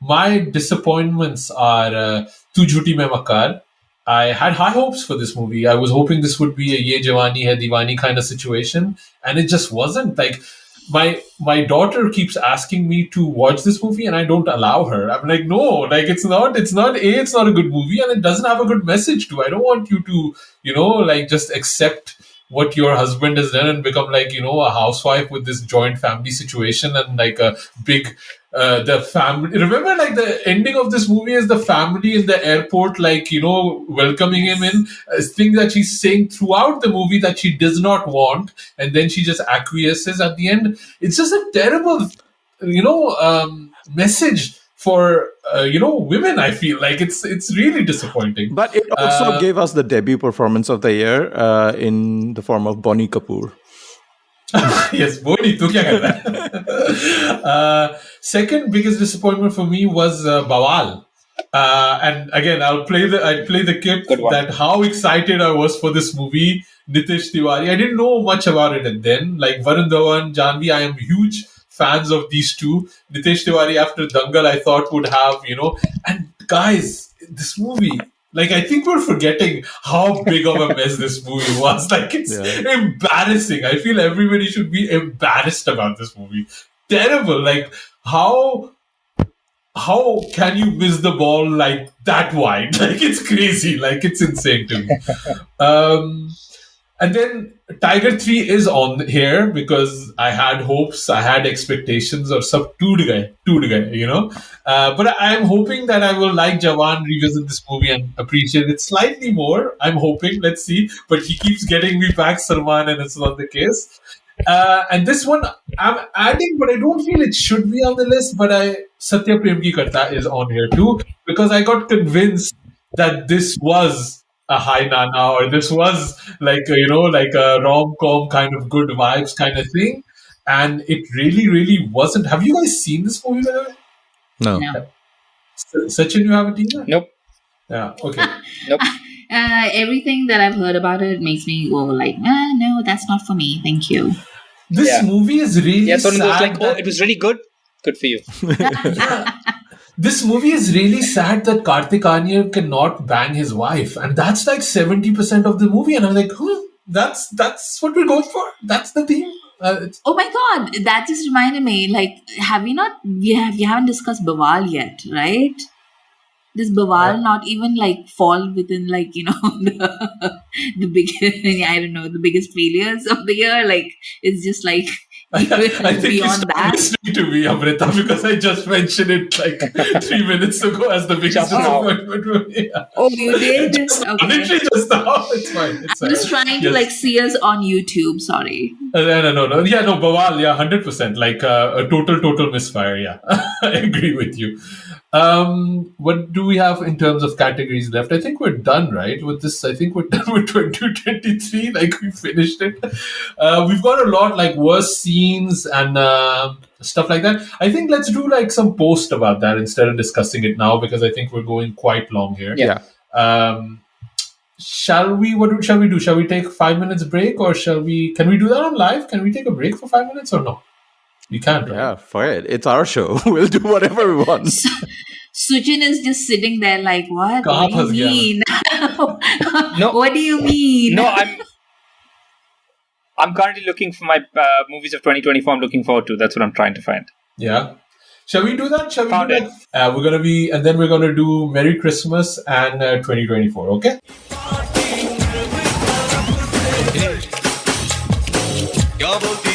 My disappointments are Tu Jhuti Main Makar. I had high hopes for this movie. I was hoping this would be a Ye Jawani Hai Diwani kind of situation, and it just wasn't. My daughter keeps asking me to watch this movie, and I don't allow her. I'm like, no, it's not a good movie, and it doesn't have a good message too. I don't want you to, just accept what your husband has done and become a housewife with this joint family situation and a big, the family. Remember, the ending of this movie is the family in the airport, welcoming him in. Thing that she's saying throughout the movie that she does not want, and then she just acquiesces at the end. It's just a terrible, message for women. I feel like it's really disappointing. But it also gave us the debut performance of the year in the form of Bonnie Kapoor. Yes, Bonnie, tu kya kar raha hai? Second biggest disappointment for me was Bawal. And again, I'd play the clip that how excited I was for this movie. Nitish Tiwari. I didn't know much about it, and then like Varun Dhawan, Janhvi, I am huge fans of these two. Nitish Tiwari after Dangal, I thought would have, and guys, this movie. Like, I think we're forgetting how big of a mess this movie was. Like, it's embarrassing. I feel everybody should be embarrassed about this movie. Terrible. Like, how can you miss the ball like that wide? Like, it's crazy. Like, it's insane to me. And then Tiger 3 is on here because I had hopes, I had expectations of sub toot gaye, but I'm hoping that I will, like Jawan, revisit this movie and appreciate it slightly more. I'm hoping, let's see. But he keeps getting me back, Salman, and it's not the case. And this one I'm adding, but I don't feel it should be on the list. But Satya Prem Ki Karta is on here too because I got convinced that this was a Hi Nana, or this was like a rom-com kind of good vibes kind of thing, and it really, really wasn't. Have you guys seen this movie, by the way? No. Sachin, you haven't either? Nope. Yeah. Okay. Nope. Everything that I've heard about it makes me go like, no, that's not for me. Thank you. This movie is really sad. Was like, it was really good. Good for you. This movie is really sad that Kartik Aaryan cannot bang his wife, and that's like 70% of the movie. And I'm like, that's what we're going for. That's the theme. Oh my god, that just reminded me. Like, we haven't discussed Bawal yet, right? Does Bawal not even like fall within like the biggest? I don't know, the biggest failures of the year. Like, it's just like. I think beyond that, listening to me, Amrita, because I just mentioned it like 3 minutes ago as the biggest disappointment for me. Oh, you did? Okay. Literally just now. It's fine. I'm just trying to like see us on YouTube. Sorry. No. Yeah, no, Bawal. Yeah, 100%. Like a total misfire. Yeah, I agree with you. What do we have in terms of categories left? I think we're done, right? With this, I think we're done with 2023. Like, we finished it. We've got a lot like worst scenes and stuff like that. I think let's do like some post about that instead of discussing it now, because I think we're going quite long here. Yeah. Shall we? What shall we do? Shall we take 5 minutes break, or shall we? Can we do that on live? Can we take a break for 5 minutes or no? You can't, right? Yeah, for it. It's our show. We'll do whatever we want. Suchin is just sitting there like, what? What do you mean? No. What do you mean? No, I'm currently looking for my movies of 2024. I'm looking forward to. That's what I'm trying to find. Yeah. Shall we do that? Found it. We're gonna do Merry Christmas and 2024. Okay. क्या बोलती